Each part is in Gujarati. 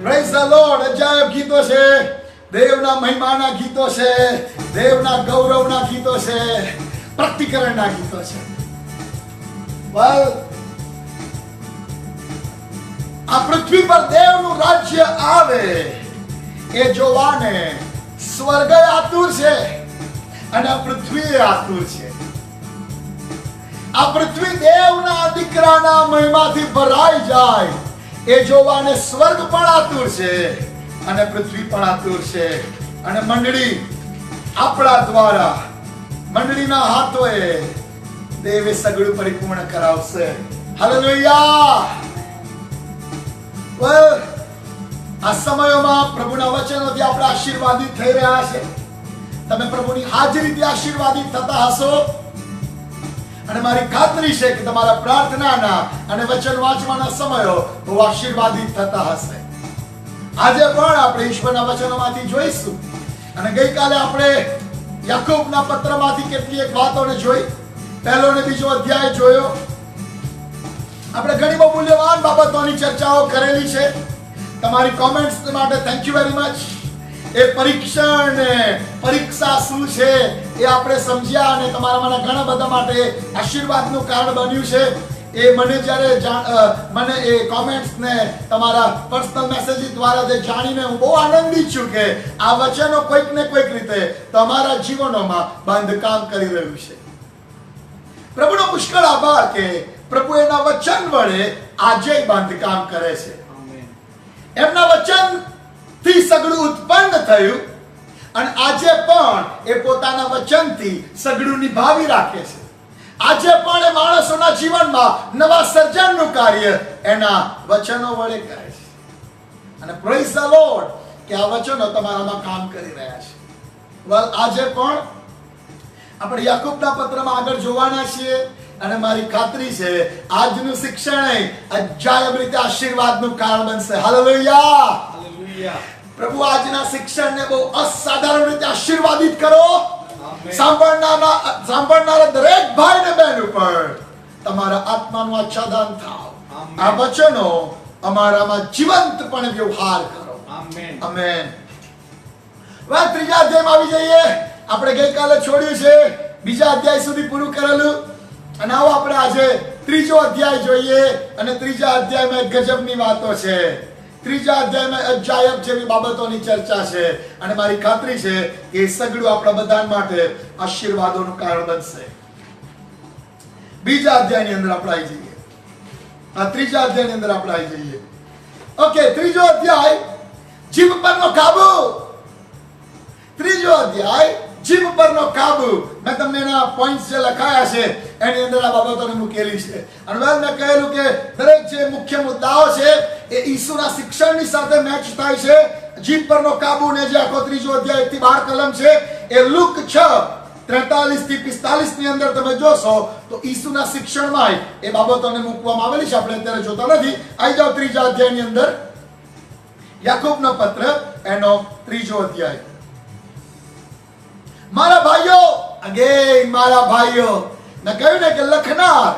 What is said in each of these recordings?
Praise the lord. અજાયબ ગીતો છે, દેવના મહિમાના ગીતો છે, દેવના ગૌરવના ગીતો છે, પ્રતિકરણના ગીતો છે. આ પૃથ્વી પર દેવનું રાજ્ય આવે એ જોવાને સ્વર્ગ આતુર છે અને આ પૃથ્વી આતુર છે. આ પૃથ્વી દેવના દીકરાના મહિમાથી ભરાઈ જાય એ જોવાને સ્વર્ગ પણ આતુર છે અને પૃથ્વી પણ આતુર છે. અને મંડળી આપણા દ્વારા, મંડળીના હાથોએ દેવે સગળું પરિપૂર્ણ કરાવશે. હાલેલુયા. આ સમયોમાં પ્રભુના વચનોથી આપણે આશીર્વાદિત થઈ રહ્યા છે. તમે પ્રભુની હાજરીથી આશીર્વાદિત થતા હશો અને મારી ખાતરી છે કે તમારા પ્રાર્થનાના અને વચન વાંચવાના સમયો બહુ આશીર્વાદિત થતા હશે. આજે પણ આપણે ઈશ્વરના વચનોમાંથી જોઈશું અને ગઈકાલે આપણે યાકોબના પત્રમાંથી કેટલીક વાતોને જોઈ. પહેલો ને બીજો અધ્યાય જોયો. આપણે ઘણી બહુ મૂલ્યવાન બાબતોની ચર્ચાઓ કરેલી છે. તમારી કોમેન્ટ્સ માટે થેન્ક યુ વેરી મચ. એ પરીક્ષણ ને પરીક્ષા શું છે એ આપણે સમજ્યા અને તમારામાંના ઘણા બધા માટે આશીર્વાદનું કારણ બન્યું છે. એ મને જ્યારે મને એ કોમેન્ટ્સ ને તમારા પર્સનલ મેસેજ દ્વારા જે જાણીને હું બહુ આનંદિત છું કે આ વચનો કોઈક ને કોઈક રીતે તમારા જીવનોમાં બાંધકામ કરી રહ્યું છે. પ્રભુનો પુષ્કળ આભાર કે પ્રભુ એના વચન વડે આજે બાંધકામ કરે છે. એમના વચન થી સગળું ઉત્પન્ન થયું અને આજે પણ એ પોતાના વચનથી સગળું નિભાવી રાખે છે. આજે પણ એ માણસોના જીવનમાં નવા સર્જનનું કાર્ય એના વચનો વડે કરે છે. અને પ્રેઝ ધ લોર્ડ કે આ વચનો તમારામાં કામ કરી રહ્યા છે. આજે પણ આપણે યાકોબના પત્રમાં આગળ જોવાના છીએ અને મારી ખાતરી છે આજનું શિક્ષણ અજાયબ રીતે આશીર્વાદનું કારણ બનશે. હાલેલુયા. હાલેલુયા. પ્રભુ આજના શિક્ષણને બહુ અસાધારણ રીતે આશીર્વાદિત કરો. સાંભળનારા દરેક ભાઈ ને બહેન ઉપર તમારા આત્માનું આચ્છાદન થાવ. આ વચનો અમારામાં જીવંતપણે વ્યવહાર કરો. આમેન. આમેન. વાત ત્રીજા અધ્યાયમાં આવી જઈએ. આપણે ગઈકાલે છોડ્યું છે બીજા અધ્યાય સુધી પૂરું કરેલું અને આવો આપણે આજે ત્રીજો અધ્યાય જોઈએ. અને ત્રીજા અધ્યાયમાં ગજબની વાતો છે. ત્રીજા અધ્યાયમાં અજાયબ જેવી બાબતોની ચર્ચા છે અને મારી ખાતરી છે કે સગળું આપણા બધા માટે આશીર્વાદોનું કારણ બનશે. બીજા અધ્યાયની અંદર આપણે આવી જઈએ. આ ત્રીજા અધ્યાયની અંદર આપણે આવી જઈએ. ઓકે, ત્રીજો અધ્યાય જીભ પરનો કાબુ. ત્રીજો અધ્યાય જીભ પરનો કાબુ. મેં તમને એના પોઈન્ટ્સ જે લખાયા છે એની અંદર આ બાબતોને મૂકેલી છે. અને મેં કહેલું કે દરેક જે મુખ્ય મુદ્દાઓ છે એ ઈસુના શિક્ષણની સાથે મેચ થાય છે. જીભ પરનો કાબુ ને જે આખો ત્રીજો અધ્યાય 1 થી 12 કલમ છે એ લુક 6:43 થી 45 ની અંદર તમે જોશો તો ઈસુના શિક્ષણમાં એ બાબતોને મૂકવામાં આવેલી છે. આપણે અત્યારે જોતા નથી. આવી જાઓ ત્રીજા અધ્યાયની અંદર. યાકોબનો પત્ર એનો ત્રીજો અધ્યાય. મારા ભાઈઓ, અગેન મારા ભાઈઓ, મેં કહ્યું ને કે લખનાર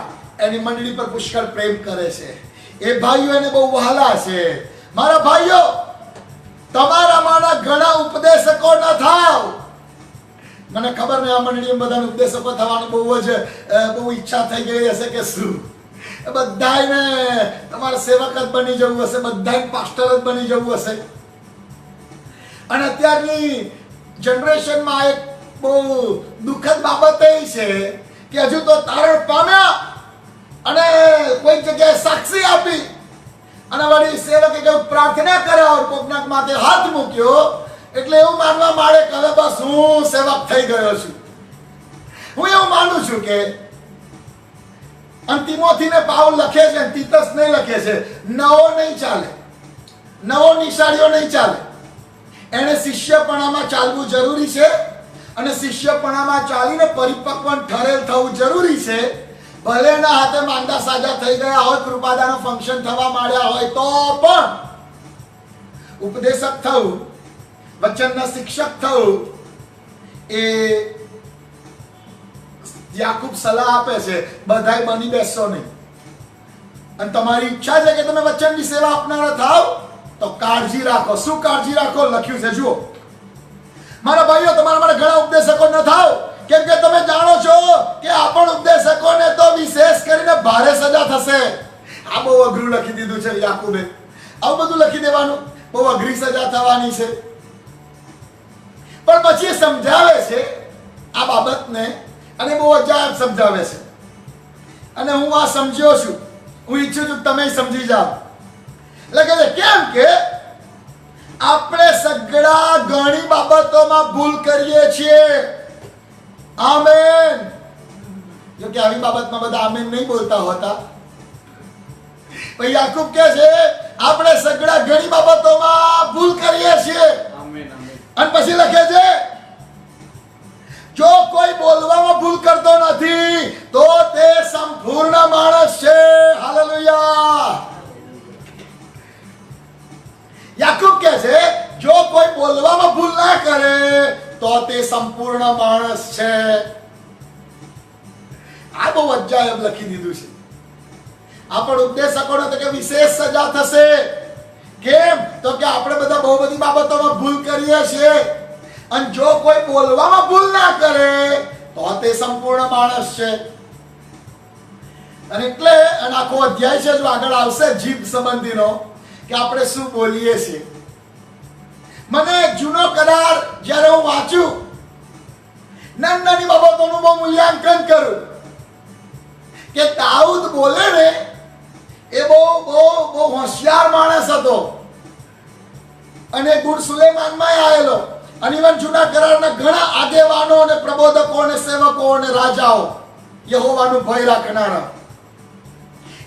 એની મંડળી પર પુષ્કળ પ્રેમ કરે છે. એ ભાઈઓ એને બહુ વહાલા છે. મારા ભાઈઓ, તમારામાંના ઘણા ઉપદેશકો ન થાવ. મને ખબર નહીં આ મંડળીમાં બધા ઉપદેશકો થવાની બહુ ઈચ્છા થઈ ગઈ હશે કે શું. બધાને તમારે સેવક જ બની જવું હશે, બધાને પાસ્ટર જ બની જવું હશે. અને અત્યારની જનરેશનમાં એક બહુ દુઃખદ બાબત એ છે કે હજુ તો તારણ પામ્યા અને કોઈ જગ્યાએ સાક્ષી આપી અને વળી સેવકે કહ્યું પ્રાર્થના કર્યા કોકનાક માથે હાથ મૂક્યો એટલે એવું માનવા માંડે કે હવે બસ હું સેવક થઈ ગયો છું. હું એવું માનું છું કે અંતિમોથી ને પાઉલ લખે છે, તીતસ નહીં લખે છે. નવો નહીં ચાલે, નવો નિશાળીઓ નહીં ચાલે. એને શિષ્યપણામાં ચાલવું જરૂરી છે અને શિષ્યપણામાં ચાલીને પરિપક્વ ઠરેલ થવું જરૂરી છે. ભલે એના હાથે માંદા સાજા થઈ ગયા હોય, કૃપાદાનો ફંક્શન થવા માંડ્યા હોય તો પણ ઉપદેશક થવું, વચનના શિક્ષક થવું એ યાકૂબ સલાહ આપે છે બધાય બની બેસો નહીં. અને તમારી ઈચ્છા છે કે તમે વચનની સેવા આપનારા થાવ તો કાળજી રાખો. શું કાળજી રાખો લખ્યું છે જુઓ. મારા ભાઈઓ, તમારા માટે ઘણા ઉપદેશકો ન થાવ, કેમ કે તમે જાણો છો કે આપણ ઉપદેશકોને તો વિશેષ કરીને ભારે સજા થશે. આ બહુ અઘરું લખી દીધું છે યાકૂબે. આવું બધું લખી દેવાનું, બહુ અઘરી સજા થવાની છે. પણ પછી સમજાવે છે આ બાબતને, અને બહુ અજાયબ સમજાવે છે. અને હું આ સમજ્યો છું, હું ઈચ્છું છું તમે સમજી જાઓ. એટલે કે કેમ કે આપણે સગડા ઘણી બાબતોમાં ભૂલ કરીએ છીએ. આમેન. જો કે આવી બાબતમાં બધા આમેન નહીં બોલતા હોતા. યાકૂબ કહે છે આપણે સગડા ઘણી બાબતોમાં ભૂલ કરીએ છીએ. Amen amen. અને પછી લખે છે જો કોઈ બોલવામાં ભૂલ કરતો નથી તો તે સંપૂર્ણ માણસ છે. હાલેલુયા. યાકૂબ કહે છે જો કોઈ બોલવામાં ભૂલ ના કરે તો તે સંપૂર્ણ માણસ છે. આ બહુ અજાયબ લખી દીધું છે. આ પણ ઉપદેશકોને તો કે વિશેષ સજા થશે. કેમ? તો કે આપણે બધા બહુ બધી બાબતોમાં ભૂલ કરીએ છીએ, અને જો કોઈ બોલવામાં ભૂલ ના કરે તો તે સંપૂર્ણ માણસ છે. અને એટલે અને આખો અધ્યાય છે જો આગળ આવશે જીભ સંબંધીનો, કે આપણે શું બોલીએ છીએ. મને એક જૂનો કરાર જ્યારે હું વાંચું, નાની નાની બાબતોનું બહુ મૂલ્યાંકન કરું, કે દાઉદ બોલે ને એ બહુ બહુ બહુ હોશિયાર માણસ હતો, અને ગુણ સુલેમાનમાં આવેલો. અને ઇવન જૂના કરારના ઘણા આગેવાનો અને પ્રબોધકો અને સેવકો અને રાજાઓ યહોવાનું ભય રાખનારા,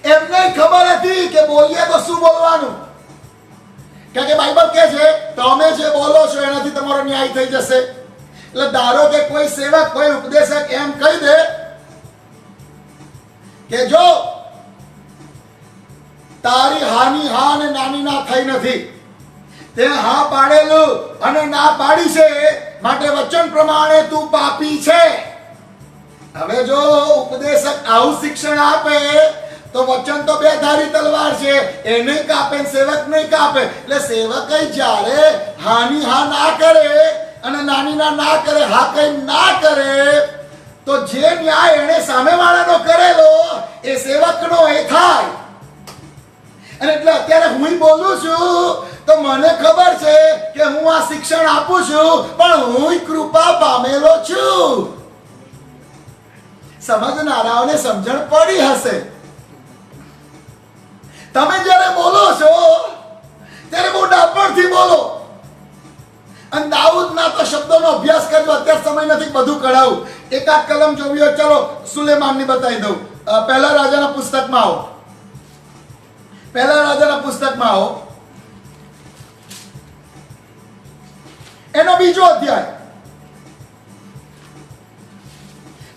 એમને ખબર હતી કે બોલીએ તો શું બોલવાનું. કારણ કે બાઇબલ કહે છે તમે જે બોલો છો એનાથી તમારો ન્યાય થઈ જશે. એટલે ધારો કે કોઈ સેવક કોઈ ઉપદેશક એમ કહી દે કે જો તારી હાની હા અને નાની ના થઈ નથી, તે હા પાડેલું અને ના પાડી છે, માટે વચન પ્રમાણે તું પાપી છે. હવે જો ઉપદેશક આવું શિક્ષણ આપે તો વચન તો બે ધારી તલવાર છે, એને કાપે સેવક નહીં કાપે. એટલે સેવક જ્યારે હાની હા ના કરે અને નાની ના કરે, હા કઈ ના કરે, તો જે ન્યાય એને સામેવાળાનો કરેલો એ સેવકનો એ થાય. અને એટલે અત્યારે હું બોલું છું તો મને ખબર છે કે હું આ શિક્ષણ આપું છું, પણ હું કૃપા પામેલો છું. સમજનારાઓને સમજણ પડી હશે. તમે જ્યારે બોલો છો ત્યારે બહુ ડાપણથી બોલો. અને દાઉદના તો શબ્દોનો અભ્યાસ કરજો. અત્યારે સમય નથી બધું કઢાવું. એકાદ કલમ જોવી હોય ચલો સુલેમાનની બતાવી દઉં. પહેલા રાજાના પુસ્તકમાં આવો. પહેલા રાજાના પુસ્તકમાં આવો, એનો બીજો અધ્યાય.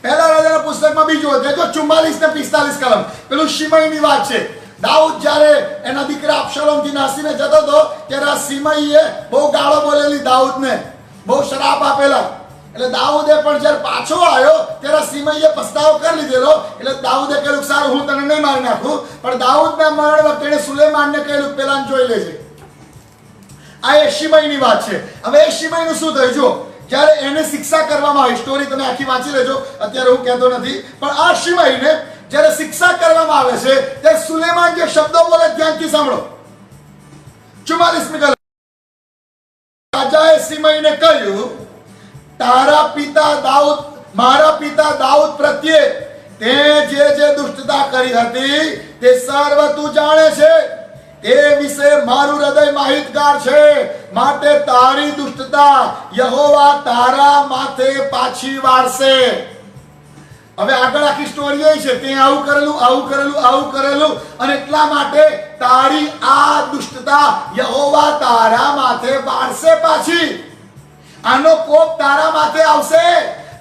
પહેલા રાજાના પુસ્તકમાં બીજો અધ્યાય, જો 44 ને 45 કલમ. પેલું શિમઈની વાત છે. દાઉદ જ્યારે એના દીકરા અબશાલોમથી નાસીને જતો હતો ત્યારે આ શિમઈએ બહુ ગાળો બોલેલી દાઉદને, બહુ શ્રાપ આપેલા. એટલે દાઉદે પણ જ્યારે પાછો આવ્યો ત્યારે શિમઈએ પસ્તાવો કરી લીધેલો. એટલે દાઉદે કહ્યું સારું હું તને નહીં મારી નાખું, પણ દાઉદના મરણ વખતે એણે સુલેમાનને કહ્યું પેલાને જોઈ લેજે. આ એ શિમઈની વાત છે. હવે એ શિમઈનું શું થયું જો જ્યારે એને શિક્ષા કરવામાં આવી, સ્ટોરી તમે આખી વાંચી લેજો, અત્યારે હું કહેતો નથી, પણ આ શિમઈને જ્યારે શિક્ષા કરવામાં આવે છે ત્યારે સુલેમાન જે શબ્દો બોલે ધ્યાનથી સાંભળો. 44મી કલમ. રાજાએ શિમઈને કહ્યું તારા પિતા દાઉદ, મારા પિતા દાઉદ પ્રત્યે તે જે દુષ્ટતા કરી હતી તે સર્વ તું જાણે છે. તે વિશે મારું હૃદય માહિતગાર છે, માટે તારી દુષ્ટતા યહોવા તારા માથે પાછી વાળશે. હવે આગળ આખી સ્ટોરી એ છે તે આવું કરેલું આવું કરેલું આવું કરેલું, અને એટલા માટે તારી આ દુષ્ટતા યહોવા તારા માથે વાળશે પાછી. આનો કોપ તારા માથે આવશે.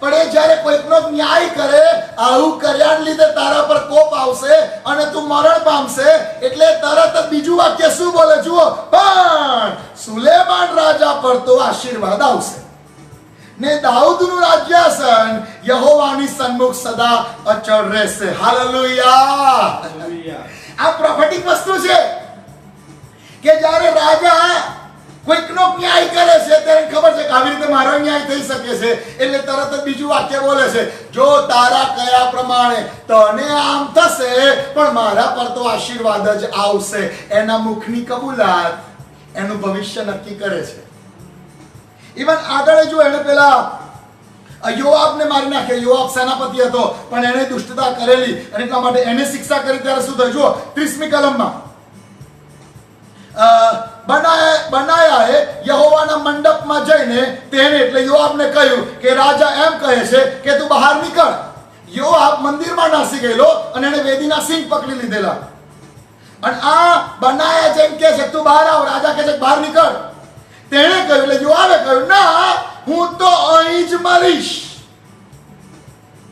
પણ એ જ્યારે કોઈકનો ન્યાય કરે, આવું કર્યાને લીધે તારા પર કોપ આવશે અને તું મરણ પામશે. એટલે તરત જ બીજું વાક્ય શું બોલે જુઓ, પણ સુલેમાન રાજા પર તો આશીર્વાદ આવશે ને દાઉદનું રાજ્યાસન યહોવાની સન્મુખ સદા અચળ રહેશે. હાલેલુયા. આ પ્રોફેટિક વસ્તુ છે કે જ્યારે રાજા કોઈકનો ન્યાય કરે છે ત્યારે ખબર છે કે આવી રીતે મારો ન્યાય થઈ શકે છે, એટલે તરત જ બીજું વાક્ય બોલે છે, જો તારા કયા પ્રમાણે તને આમ થશે પણ મારા પર તો આશીર્વાદ જ આવશે. એના મુખની કબૂલાત એનું ભવિષ્ય નક્કી કરે છે. ઇવન આગળ જો એને પેલા યોઆબને મારી નાખ્યો. યોઆબ સેનાપતિ હતો પણ એને દુષ્ટતા કરેલી અને એટલા માટે એને શિક્ષા કરી. ત્યારે શું થયું જુઓ 30મી કલમમાં, બનાયાએ યહોવાના મંડપમાં જઈને તેને એટલે યોઆબને કહ્યું કે રાજા એમ કહે છે કે તું બહાર નીકળ. યોઆબ મંદિરમાં નાસી ગયેલો અને એને વેદીના સિંગ પકડી લીધેલા અને આ બનાયા જેમ કહે છે તું બહાર આવ, રાજા કહે છે બહાર નીકળ. તેણે કહ્યું એટલે યોઆબે કહ્યું ના, હું તો અહીં જ મરીશ.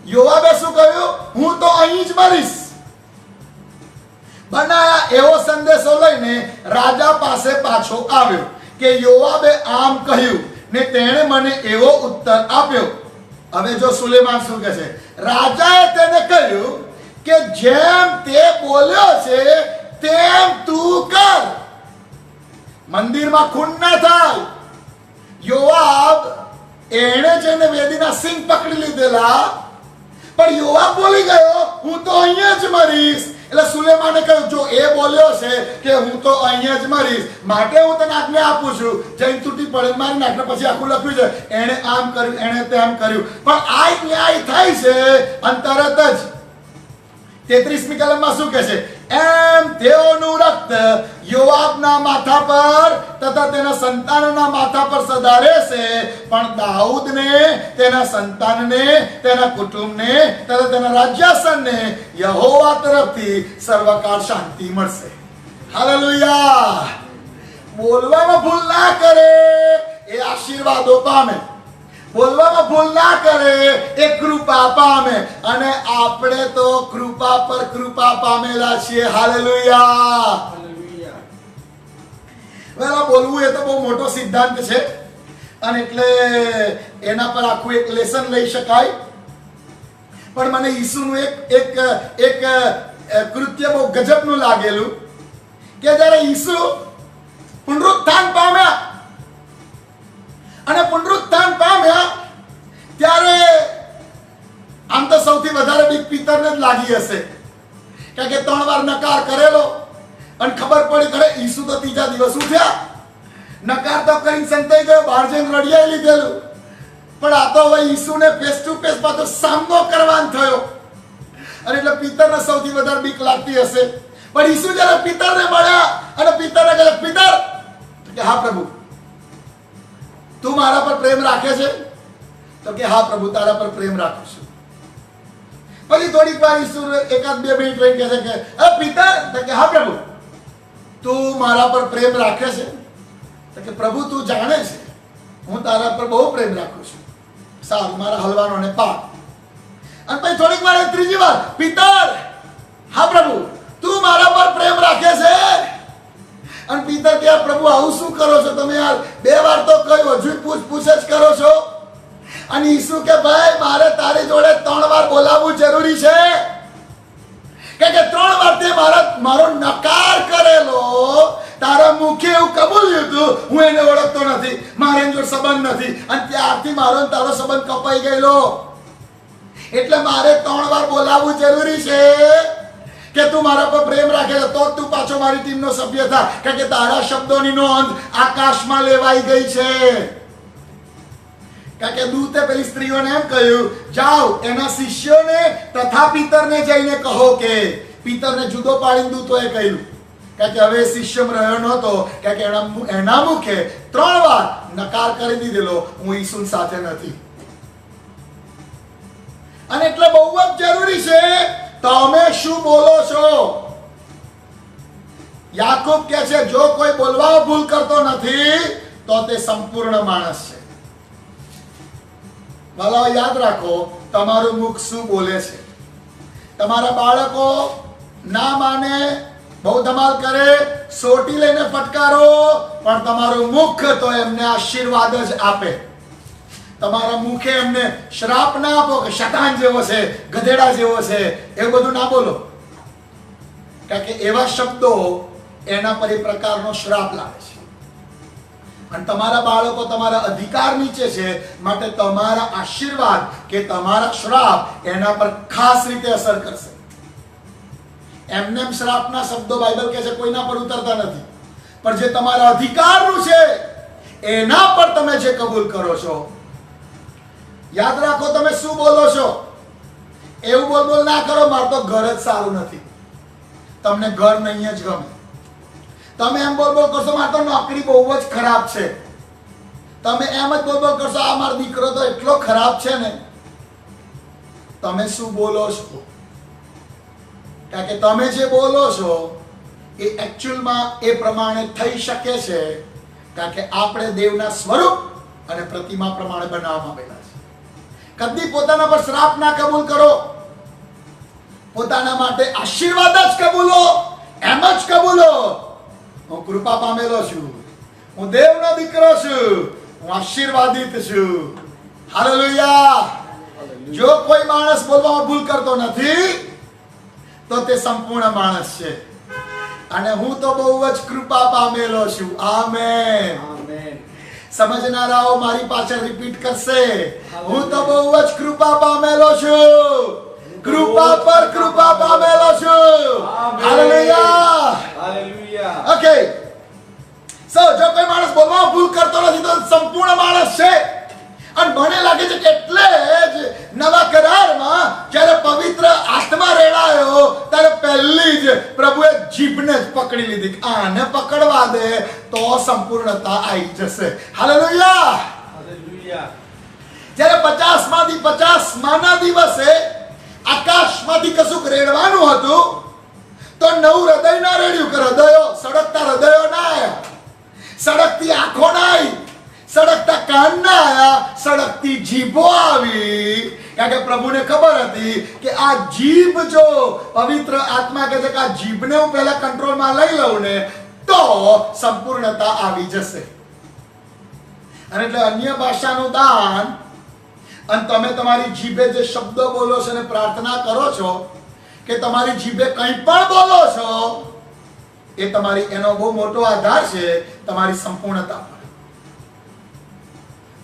યોઆબે શું કહ્યું? હું તો અહીં જ મરીશ. બનાયા એવો સંદેશો લઈને રાજા પાસે પાછો આવ્યો કે યોઆબે આમ કહ્યું ને તેણે મને એવો ઉત્તર આપ્યો. હવે જો સુલેમાન શું કહે છે, રાજાએ તેને કહ્યું કે જેમ તે બોલ્યો છે તેમ તું કર, મંદિરમાં ખૂન ના થાય. યોઆબ એણે જેને વેદીના સિંગ પકડી લીધેલા પણ યોઆબ બોલી ગયો હું તો અહીંયા જ મરીશ. એટલે સુલેમાને કહ્યું જો એ બોલ્યો છે કે હું તો અહીંયા જ મરીશ માટે હું તને આજ્ઞા આપું છું, જઈને તૂટી પડે મારી નાખ. પછી આખું લખ્યું છે એણે આમ કર્યું એણે તેમ કર્યું, પણ આ ન્યાય થાય છે. અને તરત જ 33મી કલમમાં શું કહે છે, એમ તેઓનું રક્ત યોઆબના માથા પર તથા તેના સંતાનોના માથા પર સદા રહેશે, પણ દાઉદને, તેના સંતાનને, તેના કુટુંબને તથા તેના રાજ્યાસનને યહોવા તરફથી સર્વકાળ શાંતિ મળશે. હાલેલુયા. બોલવામાં ભૂલ ના કરે એ આશીર્વાદો પામે, બોલવામાં ભૂલ ના કરે એ કૃપા પામે, અને આપણે તો કૃપા પર કૃપા પામેલા છીએ. હાલેલુયા. વેલા બોલવું એ તો બહુ મોટો સિદ્ધાંત છે અને એટલે એના પર આખું એક લેસન લઈ શકાય. પણ મને ઈસુનું એક કૃત્ય બહુ ગજબનું લાગેલું કે જ્યારે ઈસુ પુનરુત્થાન પામ્યા અને પુનરુત્થાન પામ્યા ત્યારે આમ તો સૌથી વધારે બીક પિતરને જ લાગી હશે, કારણ કે 3 વાર નકાર કરેલો અને ખબર પડી કરે ઈસુ તો ત્રીજા દિવસ ઉઠ્યા. નકાર તો કરીને સંતાઈ ગયો, બહાર જઈને રડિયાઈ લીધેલું, પણ આ તો હવે ઈસુને ફેસ ટુ ફેસ પાછો સામનો કરવાનો થયો અને એટલે પિતરને સૌથી વધારે બીક લાગતી હશે. પણ ઈસુ જ્યારે પિતરને મળ્યા અને પિતરને કહે પિતર કે હા પ્રભુ તું મારા પર પ્રેમ રાખે છે? તો કે હા પ્રભુ તારા પર પ્રેમ રાખું છું. પછી થોડીક વાર ઈસુ 1-2 મિનિટ રહીને કહે છે કે પિતર, તો કે હા પ્રભુ તું મારા પર પ્રેમ રાખે છે? તો કે પ્રભુ તું જાણે છે હું તારા પર બહુ પ્રેમ રાખું છું. સારું, મારા હલવાનોને પાડ. અને પછી થોડીક વાર ત્રીજી વાર પિતર, હા પ્રભુ તું મારા પર પ્રેમ રાખે છે? અને પિતર કે પ્રભુ આવું શું કરો છો તમે યાર, 2 વાર તો કહ્યું હજુ પૂછ જ કરો છો. અને ઈસુ કે ભાઈ મારે તારી જોડે 3 વાર બોલાવવું જરૂરી છે, કે 3 વાર તે મારો નકાર કરેલો, તારા મુખે એવું કબૂલ્યું હતું હું એને ઓળખતો નથી, મારે એની જોડે સંબંધ નથી, અને ત્યારથી મારો તારો સંબંધ કપાઈ ગયેલો, એટલે મારે 3 વાર બોલાવવું જરૂરી છે કે તું મારા પર પ્રેમ રાખે છે, તો તું પાછો મારી ટીમનો સભ્ય થા, કારણ કે તારા શબ્દોની નોંધ આકાશમાં લેવાઈ ગઈ છે. કારણ કે દૂતે પેલી સ્ત્રીઓને એમ કહ્યું જાઓ એના શિષ્યોને તથા પિતરને જઈને કહો કે, પિતરને જુદો પાડીને દૂતોએ કહ્યું, કારણ કે હવે શિષ્યમાં રહ્યો નહોતો, કારણ કે એના મુખે 3 વાર નકાર કરી દીધેલો હું ઈસુ સાથે નથી. અને એટલે બહુ જ જરૂરી છે તમે શું બોલો છો. યાકૂબ કહે છે જો કોઈ બોલવા ભૂલ કરતો નથી તો તે સંપૂર્ણ માણસ છે. ભલા યાદ રાખો તમારું મુખ શું બોલે છે. તમારા બાળકો ના માને, બહુ ધમાલ કરે, સોટી લઈને ફટકારો, પણ તમારું મુખ તો એમને આશીર્વાદ જ આપે. તમારા મુખે એમને શ્રાપ ના આપો કે શતાન જેવો છે, ગધેડા જેવો છે, એવું બધું ના બોલો, કારણ કે એવા શબ્દો એના પર એ પ્રકારનો શ્રાપ લાવે છે. અને તમારા બાળકો તમારા અધિકાર નીચે છે, માટે તમારા આશીર્વાદ કે તમારા શ્રાપ એના પર ખાસ રીતે અસર કરશે. એમને શ્રાપના શબ્દો બાઇબલ કહે છે કોઈના પર ઉતરતા નથી, પણ જે તમારા અધિકારનું છે એના પર તમે જે કબૂલ કરો છો. યાદ રાખો, તમે શું બોલો છો. એવું બોલ ના કરો, મારે તો ઘર જ સારું નથી. તમને ઘર નહીં જ ગમે. તમે એમ બોલ કરશો, મારે તો નોકરી બહુ જ ખરાબ છે. તમે એમ જ બોલ કરશો, આ મારો દીકરો તો એટલો ખરાબ છે ને. તમે શું બોલો છો? કારણ કે તમે જે બોલો છો એ એકચ્યુઅલમાં એ પ્રમાણે થઈ શકે છે, કારણ કે આપણે દેવના સ્વરૂપ અને પ્રતિમા પ્રમાણે બનાવવામાં આવેલા છે. કદી પોતાના પર શ્રાપ ના કબૂલ કરો. પોતાના માટે આશીર્વાદ જ કબૂલો. એમ જ કબૂલો, હું કૃપા પામેલો છું, હું દેવનો દીકરો છું, હું આશીર્વાદિત છું. હાલેલુયા. જો કોઈ માણસ બોલવામાં ભૂલ કરતો નથી તો તે સંપૂર્ણ માણસ છે. અને હું તો બહુ જ કૃપા પામેલો છું. આમેન. સમજનારાઓ મારી પાછળ રિપીટ કરશે, હું તો બહુ જ કૃપા પામેલો છું. કૃપા પર કૃપા પામેલો છું. હાલેલુયા. હાલેલુયા. ઓકે, સો જો કોઈ માણસ બોલવામાં ભૂલ કરતો નથી તો સંપૂર્ણ માણસ છે. અને મને લાગે છે કે એટલે જ નવા કરારમાં જ્યારે પવિત્ર આત્મા રેડાયો ત્યારે પહેલી જ પ્રભુએ જીભને જ પકડી લીધી. આને પકડવા દે તો સંપૂર્ણતા આવી જશે. હાલેલુયા. હાલેલુયા. જ્યારે 50 માંથી 50 દિવસે આકાશમાંથી કશુંક રેડવાનું હતું તો નવું હૃદય ના રેડ્યું કે હૃદયો સળગતા હૃદયો ના આવ્યા, સળગતી આંખો ના આવી, સળગતા કાન ના આવ્યા, સળગતી જીભો આવી. કારણ કે પ્રભુને ખબર હતી કે આ જીભ, જો પવિત્ર આત્મા કહે છે કે આ જીભને હું પહેલા કંટ્રોલમાં લઈ લઉં ને તો સંપૂર્ણતા આવી જશે. અને એટલે અન્ય ભાષાનું દાન, અને તમે તમારી જીભે જે શબ્દો બોલો છો અને પ્રાર્થના કરો છો કે તમારી જીભે કંઈ પણ બોલો છો એ તમારી એનો બહુ મોટો આધાર છે તમારી સંપૂર્ણતા પર.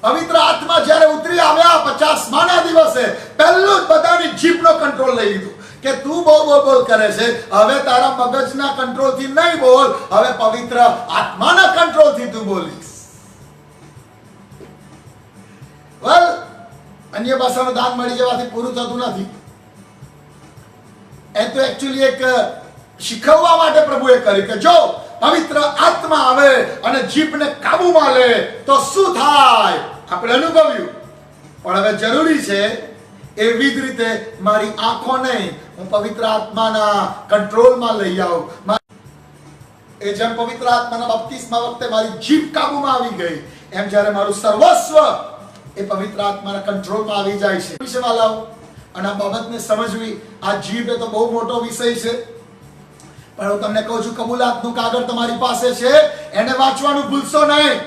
પવિત્ર આત્મા જ્યારે ઉતરી આવ્યા 50મા દિવસે પહેલું જ બધાની જીભનો કંટ્રોલ લઈ લીધું કે તું બોલ કરે છે, હવે તારા મગજના કંટ્રોલથી નહીં બોલ, હવે પવિત્ર આત્માના કંટ્રોલથી તું બોલીશ. વેલ, અન્ય ભાષાનું દાન મળી જવાથી પૂરું થતું નથી. એ તો એકચ્યુઅલી એક શીખવવા માટે પ્રભુએ કર્યું કે જો પવિત્ર આત્મા આવે અને જીભને કાબુમાં લે તો શું થાય આપણે અનુભવ્યું. પણ હવે જરૂરી છે એવી જ રીતે મારી આંખોને હું પવિત્ર આત્માના કંટ્રોલમાં લઈ આવું. એ જેમ પવિત્ર આત્માના બપ્તિસ્મા વખતે મારી જીભ કાબુમાં આવી ગઈ, એમ જ્યારે મારું સર્વસ્વ એ પવિત્ર આત્માના કંટ્રોલમાં આવી જાય છે. વિશે વાલાઓ, અને આ બાબતને સમજવી, આ જીભ એ તો બહુ મોટો વિષય છે. પણ હું તમને કહું છું, કબૂલાતનું કાગળ તમારી પાસે છે, એને વાંચવાનું ભૂલશો નહીં.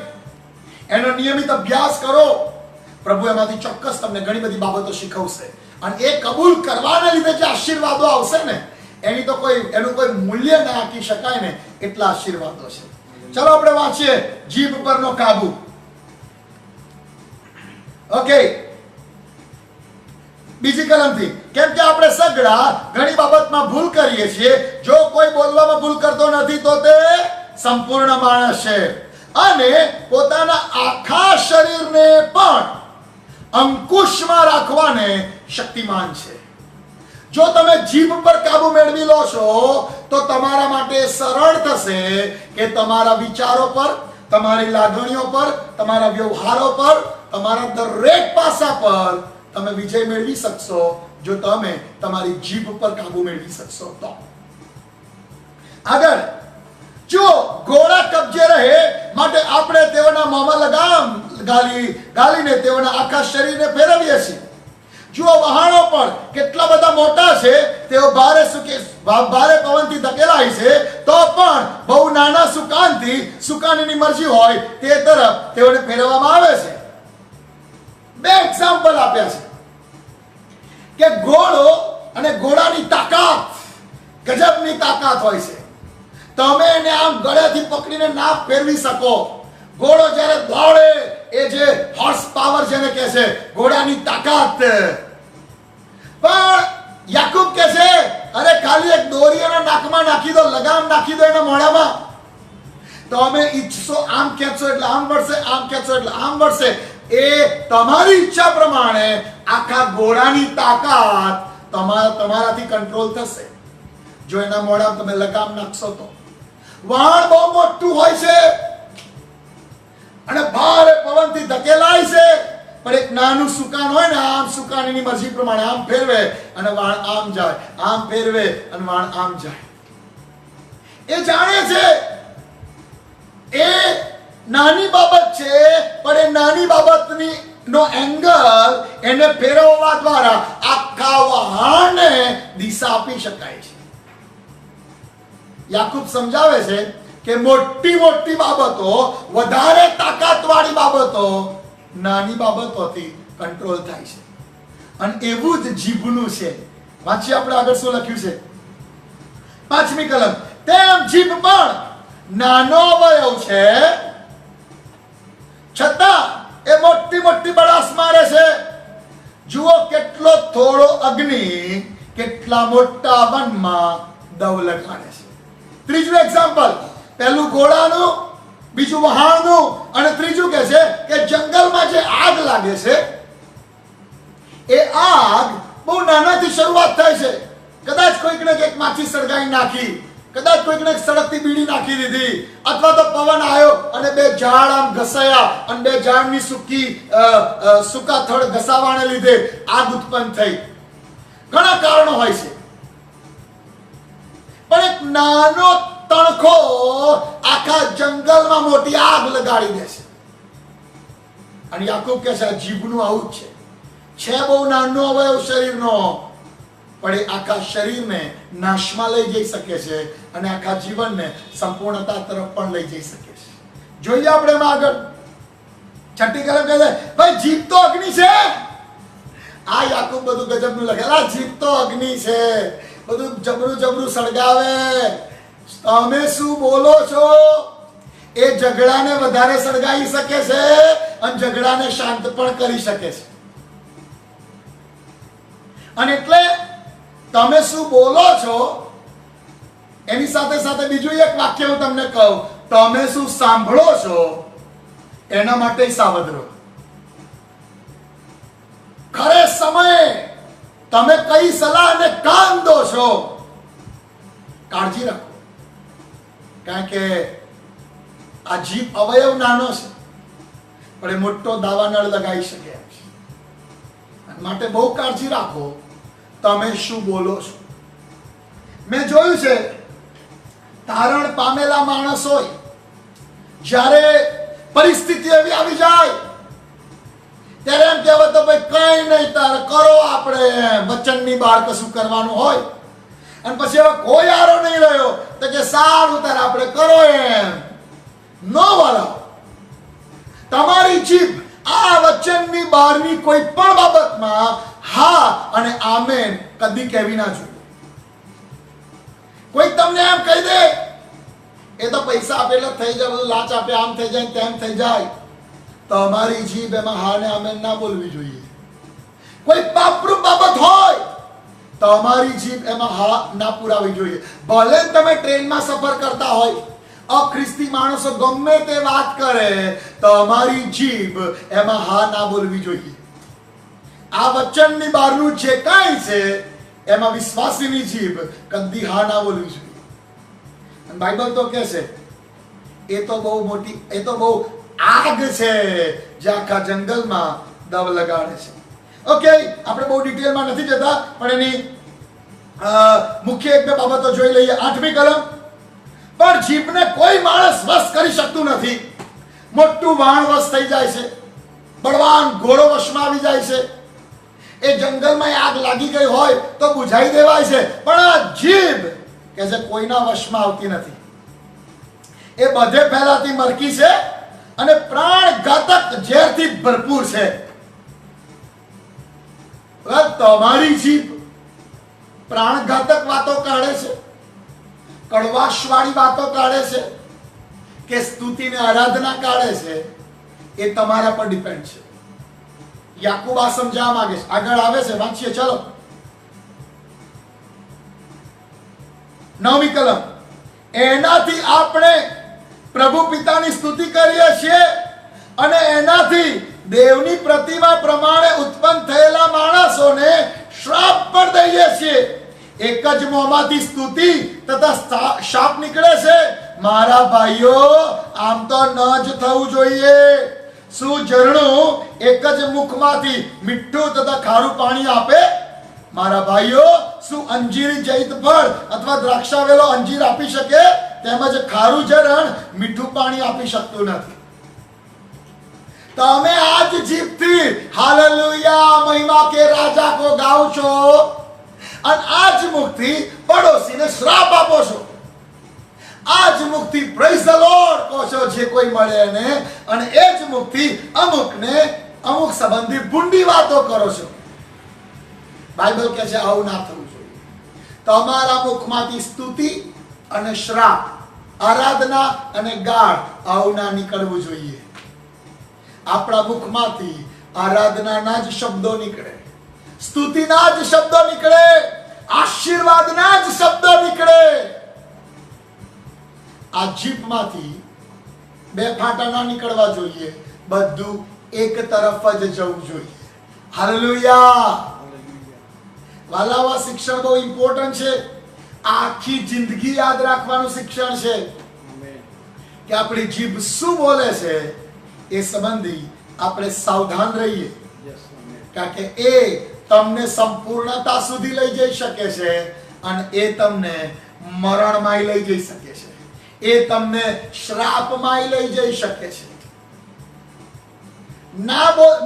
એનો નિયમિત અભ્યાસ કરો. પ્રભુ એમાંથી ચોક્કસ તમને ઘણી બધી બાબતો શીખવશે. અને એ કબૂલ કરવાના લીધે જે આશીર્વાદો આવશે ને એનું કોઈ મૂલ્ય ના આપી શકાય ને એટલા આશીર્વાદો છે. ચલો આપણે વાંચીએ જીભ પરનો કાબુ. ઓકે, બીજી કલમથી. કેમ કે આપણે સગડા ઘણી બાબતમાં ભૂલ કરીએ છીએ. જો કોઈ બોલવામાં ભૂલ કરતો નથી તો તે સંપૂર્ણ માણસ છે અને પોતાના આખા શરીરને પણ અંકુશમાં રાખવાને શક્તિમાન છે. જો તમે જીભ પર કાબુ મેળવી લો છો તો તમારા માટે સરળ થશે કે તમારા વિચારો પર, તમારી લાગણીઓ પર, તમારા વ્યવહારો પર, તમારા દરેક પાસા પર તમે વિજય મેળવી શકશો જો તમે તમારી જીભ પર કાબુ મેળવી શકશો તો. આગળ, જો ઘોડા કબજે રહે માટે આપણે તેઓના મોંમાં લગામ ગાલીને તેઓના આખા શરીરને ફેરવીએ છીએ. જુઓ, વહાણો પણ કેટલા બધા મોટા છે, તેઓ ભારે પવનથી ધકેલાય છે તો પણ બહુ નાના સુકાનીની મરજી હોય તે તરફ તેઓને ફેરવવામાં આવે છે. બે એક્ઝામ્પલ આપ્યા છે કે ઘોડો અને ઘોડાની તાકાત ગજબની તાકાત હોય છે. તમે એને આમ ગળેથી પકડીને ના ફેરવી શકો. ઘોડો જ્યારે દોડે એ જે હોર્સ પાવર જેને કહે છે, ઘોડાની તાકાત. પણ યાકૂબ કહે છે, અરે ખાલી એક દોરી એના નાકમાં નાખી દો, લગામ નાખી દો એના મોઢામાં. તમે ઈચ્છશો આમ ખેંચો એટલે આમ વળશે, આમ ખેંચો એટલે આમ વળશે. એ તમારી ઈચ્છા પ્રમાણે આખા ઘોડાની તાકાત તમારાથી કંટ્રોલ થશે જો એના મોઢામાં તમે લગામ નાખશો તો. વાણ બહુ મોટું હોય છે અને ભારે પવનથી ધકેલાય છે, પણ એક નાનું સુકાન હોય ને, આમ સુકાનની મરજી પ્રમાણે આમ ફેરવે અને વાણ આમ જાય, આમ ફેરવે અને વાણ આમ જાય. એ જાણે છે એ નાની બાબત છે, પણ એ નાની બાબતની નો એંગલ એને ફેરવવા દ્વારા આખા વહાણને દિશા આપી શકાય છે. યાકૂબ સમજાવે છે કે મોટી મોટી બાબતો, વધારે તાકાતવાળી બાબતો નાની બાબતોથી કંટ્રોલ થાય છે. અને એવું જ જીભનું છે. વાંચીએ આપણે આગળ શું લખ્યું છે. 5મી કલમ. તેમ જીભ પણ નાનો અવયવ છે, છતાં એ મોટી મોટી બળાસ મારે છે. જુઓ કેટલો થોડો અગ્નિ કેટલા મોટા વનમાં દવ લગાડે છે. ત્રીજું એક્ઝામ્પલ, પહેલું ઘોડાનું, બીજું વહાણનું, અને ત્રીજું કહે છે કે જંગલમાં જે આગ લાગે છે એ આગ બહુ નાનાથી શરૂઆત થાય છે. કદાચ કોઈકને એક માચી સળગાઈ નાખી, કદાચ કોઈકને સળગતી બીડી નાખી દીધી, અથવા તો પવન આવ્યો અને બે ઝાડ આમ ઘસાયા અને બે ઝાડની સૂકા થડ ઘસાવાને લીધે આગ ઉત્પન્ન થઈ. ઘણા કારણો હોય છે, પણ એક નાનો તણખો આખા જંગલમાં મોટી આગ લગાડી દે છે. અને યાકૂબ કહે છે આ જીભનું આવું જ છે બહુ નાનો અવયવ શરીરનો, પણ એ આખા શરીરને નાશમાં લઈ જઈ શકે છે અને આખા જીવનને સંપૂર્ણતા તરફ પણ લઈ જઈ શકે છે. જોઈએ આપણે એમાં આગળ 6ઠી કલમ કહે છે ભાઈ જીભ તો અગ્નિ છે. આ યાકૂબ બધું ગજબનું લખેલા, જીભ તો અગ્નિ છે, બધું જબરું જબરું સળગાવે. તમે શું બોલો છો? એ ઝઘડાને વધારે સળગાવી શકે છે અને ઝઘડાને શાંત પણ કરી શકે છે. અને એટલે તમે શું બોલો છો એની સાથે સાથે બીજું એક વાક્ય હું તમને કહું, તમે શું સાંભળો છો એના માટે સાવધ રહો. ખરે સમયે તમે કઈ સલાહને કાન દો છો, કાળજી રાખો. કારણ કે આ જીભ અવયવ નાનો છે, પણ એ મોટો દાવાનળ લગાવી શકે એમ છે. માટે બહુ કાળજી રાખો તમે શું બોલો છો. મેં જોયું છે તારણ પામેલા માણસ હોય, જ્યારે પરિસ્થિતિ એવી આવી જાય ત્યારે એમ કહેવાય તો ભાઈ કઈ નહીં, તારે કરો, આપણે વચનની બહાર કશું કરવાનું હોય. અને પછી હવે કોઈ આરો નહીં રહ્યો તો કે સારું તારે આપણે કરો એમ. નો વાળા, તમારી જીભ આ વચનની બહારની કોઈ પણ બાબતમાં હા અને આમેન કદી કહેવી ના જોઈએ. કોઈ તમને એમ કહી દે એ તો પૈસા આપેલા થઈ જાય, બધું લાચ આપે, આમ થઈ જાય તેમ થઈ જાય, તમારી જીભ એમાં હા ને આમેન ના બોલવી જોઈએ. કોઈ પાપરૂપ બાબત હોય તમારી જીભ એમાં હા ના પુરાવી જોઈએ. ભલે તમે ટ્રેનમાં સફર કરતા હોય, અખ્રિસ્તી માણસો ગમે તે વાત કરે, તમારી જીભ એમાં હા ના બોલવી જોઈએ. આ વચનની બહારનું જે કાંઈ છે એમાં વિશ્વાસીની જીભ કદી હા ના બોલવી જોઈએ. અને બાઇબલ તો કહે છે એ તો બહુ મોટી, એ તો બહુ આગ છે જે આખા જંગલમાં દવ લગાડે છે. ઓકે, આપણે બહુ ડિટેલમાં નથી જતા, પણ એની મુખ્ય એક બે બાબતો જોઈ લઈએ. 8મી કલમ. પણ જીભને કોઈ માણસ વશ કરી શકતું નથી. મોટું વાણ વશ થઈ જાય છે, બળવાન ઘોડો વશમાં આવી જાય છે. એ જંગલમાં આગ લાગી ગઈ હોય તો બુઝાઈ દેવાય છે, પણ આ જીભ કે છે કોઈના વશમાં આવતી નથી. એ બધે ફેલાતી મરકી છે અને પ્રાણઘાતક ઝેરથી ભરપૂર છે. તમારી જીભ પ્રાણઘાતક વાતો કાઢે છે, કડવાશવાળી વાતો કાઢે છે કે સ્તુતિને આરાધના કાઢે છે, એ તમારા પર ડિપેન્ડ છે. યાકૂબ આ સમજાવવા માંગે છે. આગળ આવે છે, વાંચીએ ચલો. 9મી કલમ. એનાથી આપણે પ્રભુ પિતાની સ્તુતિ કરીએ છીએ અને એનાથી દેવની પ્રતિમા પ્રમાણે ઉત્પન્ન થયેલા માણસોને શ્રાપ પણ દઈએ છીએ. એક જ મોંમાંથી સ્તુતિ તથા શાપ નીકળે છે. મારા ભાઈઓ, આમ તો ન જ થવું જોઈએ. શું ઝરણું એક જ મુખમાંથી મીઠું તથા ખારું પાણી આપે? મારા ભાઈઓ, શું અંજીરી જૈત ફળ અથવા દ્રાક્ષાવેલો અંજીર આપી શકે? તેમજ ખારું ઝરણ મીઠું પાણી આપી શકતું નથી. તમે આજ જીભથી હાલેલુયા મહિમા કે રાજા કો ગાઓ છો અને આજ મુખથી પડોશીને શ્રાપ આપો છો. આજ મુખથી પ્રેઝ ધ લોર્ડ કહો છો જે કોઈ મળે એને, અને એ જ મુખથી અમુક સંબંધી ભૂંડી વાતો કરો છો. બાઇબલ કહે છે આવું ના થવું જોઈએ. તમારા મુખમાંથી સ્તુતિ અને શ્રાપ, આરાધના અને ગાળ આવું ના નીકળવું જોઈએ. આપણા મુખમાંથી આરાધનાના જ શબ્દો નીકળે, સ્તુતિના જ શબ્દો નીકળે, આશીર્વાદના જ શબ્દો નીકળે. આ જીભમાંથી બે ફાંટા ના નીકળવા જોઈએ, બધું એક તરફ જ જવું જોઈએ. હાલેલુયા. વાલાવા, શિક્ષણ બહુ ઇમ્પોર્ટન્ટ છે. આખી જિંદગી યાદ રાખવાનું શિક્ષણ છે કે આપણી જીભ શું બોલે છે એ સંબંધી આપણે સાવધાન રહીએ, કારણ કે એ તમને સંપૂર્ણતા સુધી લઈ જઈ શકે છે અને એ તમને મરણમાં લઈ જઈ શકે છે, એ તમને શ્રાપમાં લઈ જઈ શકે છે.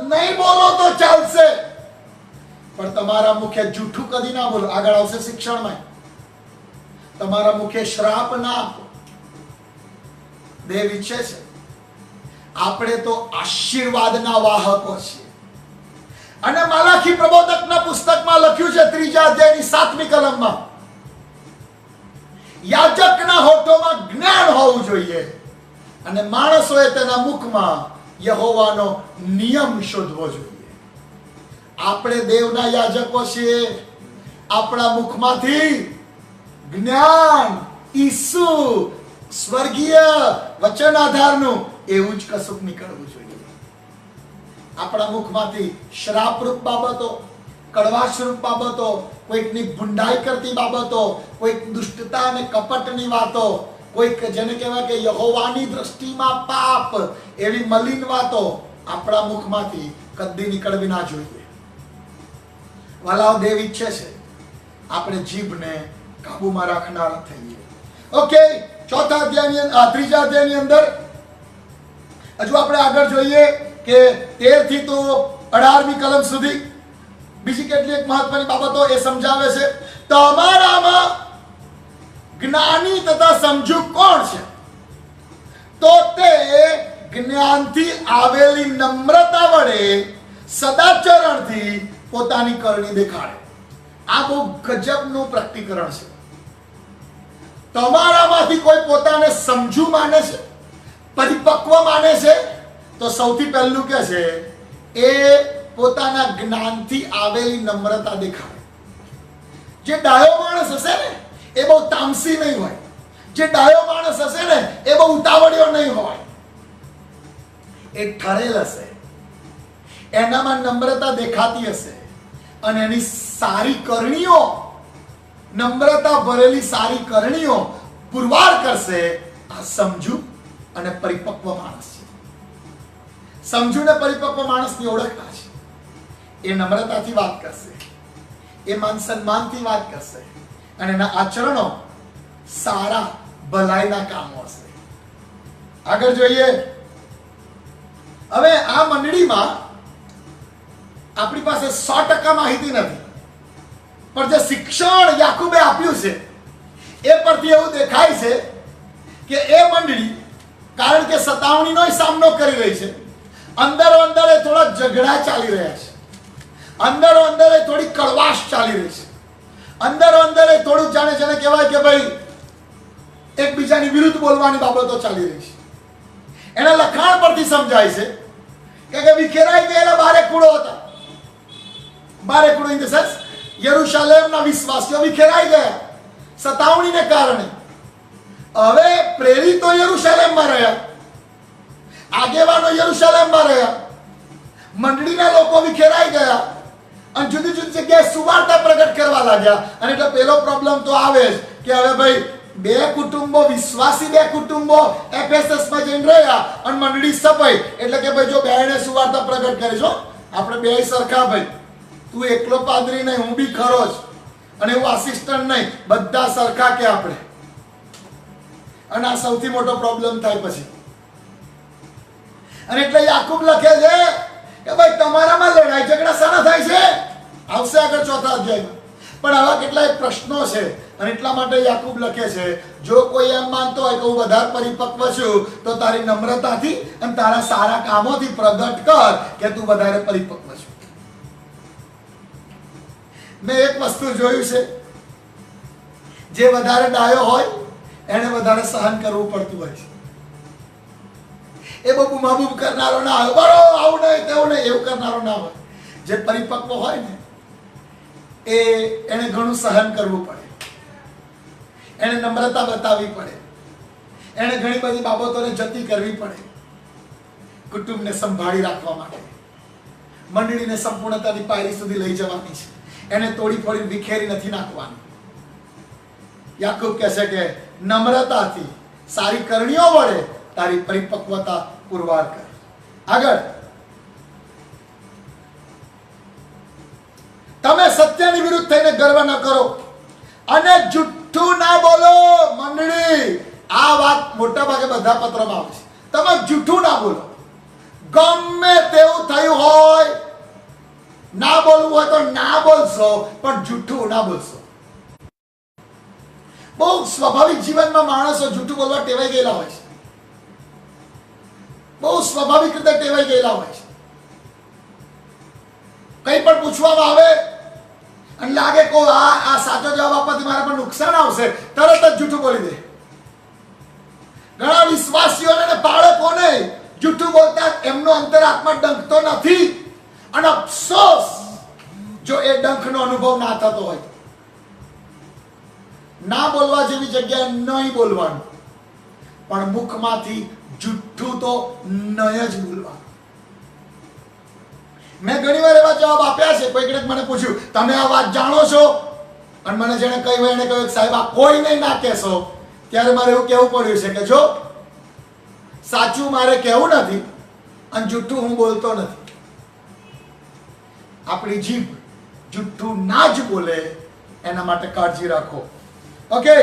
નહીં બોલો તો ચાલશે, પણ તમારા મુખે જૂઠું કદી ના બોલો. આગળ આવશે શિક્ષણમાં. તમારા મુખે શ્રાપ ના આપો. દેવ ઈચ્છે છે આપણે તો આશીર્વાદના વાહકો છીએ. અને માલાખી પ્રબોધકના પુસ્તકમાં લખ્યું છે 3જા અધ્યાયની 7મી કલમમાં, યાજકના હોઠોમાં જ્ઞાન હોવું જોઈએ અને માણસોએ તેના મુખમાં યહોવાનો નિયમ શોધવો જોઈએ. આપણે દેવના યાજકો છીએ. આપણા મુખમાંથી જ્ઞાન, ઈસુ, સ્વર્ગીય વચન આધારનું એવું જ કશુંક નીકળવું જોઈએ. આપણા મુખમાંથી શ્રાપરૂપ બાબતો, કડવાશરૂપ બાબતો, કોઈકની ભૂંડાઈ કરતી બાબતો, કોઈક દુષ્ટતા અને કપટની વાતો, કોઈક જેને કહેવાય કે યહોવાની દ્રષ્ટિમાં પાપ, એવી મલિન વાતો આપણા મુખમાંથી કદી નીકળવી ના જોઈએ. વાલાઓ, દેવ ઈચ્છે છે આપણે જીભને કાબુમાં રાખનારા થઈએ. ઓકે, 3જા અધ્યાયની અંદર હજુ આપણે આગળ જોઈએ કે 13 થી તો 18મી કલમ સુધી બીજી કેટલીક મહત્વની બાબતો એ સમજાવે છે. તમારામાં જ્ઞાની તથા સમજુ કોણ છે? તો તે જ્ઞાનથી આવેલી નમ્રતા વડે સદાચરણથી પોતાની કરણી દેખાડે. આ બહુ ગજબનું પ્રકટીકરણ છે. તમારામાંથી કોઈ પોતાને સમજુ માને છે, પરિપક્વ માને છે, તો સૌથી પહેલું કે છે એ પોતાના જ્ઞાનથી આવેલી નમ્રતા દેખાડે. જે ડાયો માણસ હશે ને એ બહુ તામસી નહીં હોય. જે ડાયો માણસ હશે ને એ બહુ ઉતાવળિયો નહીં હોય. એ ઠરેલ હશે, એનામાં નમ્રતા દેખાતી હશે અને એની સારી કરણીઓ, નમ્રતા ભરેલી સારી કરણીઓ પુરવાર કરશે. આ સમજુ અને પરિપક્વ માણસ છે. સમજુ ને પરિપક્વ માણસની ઓળખ આ છે. એ નમ્રતાથી વાત કરશે, એ માન સન્માનથી વાત કરશે અને એના આચરણો સારા ભલાઈના કામો હશે. આગળ જોઈએ. હવે આ મંડળીમાં આપણી પાસે 100% માહિતી નથી, પણ જે શિક્ષણ યાકૂબે આપ્યું છે એ પરથી એવું દેખાય છે કે એ મંડળી, કારણ કે સતાવણીનો સામનો કરી રહી છે, અંદરો અંદર થોડા ઝઘડા ચાલી રહ્યા છે, અંદરો અંદર થોડી કડવાશ ચાલી રહી છે, અંદરો અંદર થોડું જાણે જેને કહેવાય કે ભાઈ એકબીજાની વિરુદ્ધ બોલવાની બાબતો ચાલી રહી છે. એના લખાણ પરથી સમજાય છે કે વિખેરાઈ ગયેલા બારેકુળો હતા. બારેકુળો ઇન ધ સેન્સ યરુશલેમના વિશ્વાસીઓ વિખેરાઈ ગયા સતાવણીને કારણે. હવે પ્રેરિતો યરુશલેમમાં રહ્યા, આગેવાનો યરુશલેમમાં રહ્યા, મંડળીના લોકો વિખેરાઈ ગયા અને જુદી જુદી જગ્યાએ સુવાર્તા પ્રગટ કરવા લાગ્યા. અને એટલે પેલો પ્રોબ્લેમ તો આવે જ કે હવે ભાઈ બે કુટુંબો, વિશ્વાસી બે કુટુંબો એફએસએસમાં જઈને રહ્યા અને મંડળી સપાઈ. એટલે કે ભાઈ જો બેને સુવાર્તા પ્રગટ કરી છો, આપણે બે સરખા ભાઈ, તું એકલો પાદરી નહીં, હું બી ખરો જ, અને હું આસિસ્ટન્ટ નહીં, બધા સરખા કે આપણે. અને આ સૌથી મોટો પ્રોબ્લેમ થાય પછી. અને એટલે યાકૂબ લખે છે કે ભાઈ તમારામાં લડાઈ ઝઘડા શાના થાય છે? આવશે આગળ ચોથા અધ્યાયમાં. પણ આવા કેટલાય પ્રશ્નો છે અને એટલા માટે યાકૂબ લખે છે જો કોઈ એમ માનતો હોય કે હું વધારે પરિપક્વ છું તો તારી નમ્રતાથી અને તારા સારા કામોથી પ્રગટ કર કે તું વધારે પરિપક્વ છું. મેં એક વસ્તુ જોયું છે, જે વધારે ડાયો હોય એને વધારે સહન કરવું પડતું હોય છે. એ બહુ બૂમાબૂમ કરનારો ના હોય, બરો આવું નહીં તેવું નહીં એવું કરનારો ના હોય. જે પરિપક્વ હોય ને એને ઘણું સહન કરવું પડે, એને નમ્રતા બતાવવી પડે, એને ઘણી બધી બાબતોને જતી કરવી પડે કુટુંબને સંભાળી રાખવા માટે. મંડળીને સંપૂર્ણતાની પાયરી સુધી લઈ જવાની છે, એને તોડી ફોડી વિખેરી નથી નાખવાની. યાકૂબ કહે છે કે નમ્રતાથી સારી કરણીઓ વડે તારી પરિપક્વતા પુરવાર કર. આગળ, તમે સત્યની વિરુદ્ધ થઈને ગર્વ ન કરો અને જુઠ્ઠું ના બોલો. મંડળી, આ વાત મોટા ભાગે બધા પત્રમાં આવે છે. તમે જુઠ્ઠું ના બોલો. ગમે તેવું થયું હોય, ના બોલવું હોય તો ના બોલશો, પણ જુઠ્ઠું ના બોલશો. બહુ સ્વાભાવિક જીવનમાં માણસો જુઠ્ઠું બોલવા ટેવાઈ ગયેલા હોય છે. બહુ સ્વાભાવિક રીતે ટેવાઈ ગયેલા હોય છે. કંઈ પણ પૂછવામાં આવે અને લાગે કે આ સાચો જવાબ આપવાથી મારા પર નુકસાન આવશે, તરત જ જૂઠું બોલી દે. ઘણા વિશ્વાસીઓને અને બાળકોને જૂઠું બોલતા એમનો અંતરાત્મા ડંખતો નથી. અને અફસોસ જો એ ડંખનો અનુભવ ના થતો હોય. ના બોલવા જેવી જગ્યાએ નહીં બોલવાનું, પણ મુખમાંથી જુઠ્ઠું તો નહીં જ બોલવાનું. મેં ઘણી વાર એવા જવાબ આપ્યા છે. કોઈકને મને પૂછ્યું તમે આ વાત જાણો છો, અને મને જેને કહ્યું એને કહ્યું સાહેબ આ કોઈ નહીં ના કહેશો. ત્યારે મારે એવું કહેવું પડ્યું છે કે જો સાચું મારે કહેવું નથી અને જુઠ્ઠું હું બોલતો નથી. આપણી જીભ જુઠ્ઠું ના જ બોલે એના માટે કાળજી રાખો. ઓકે,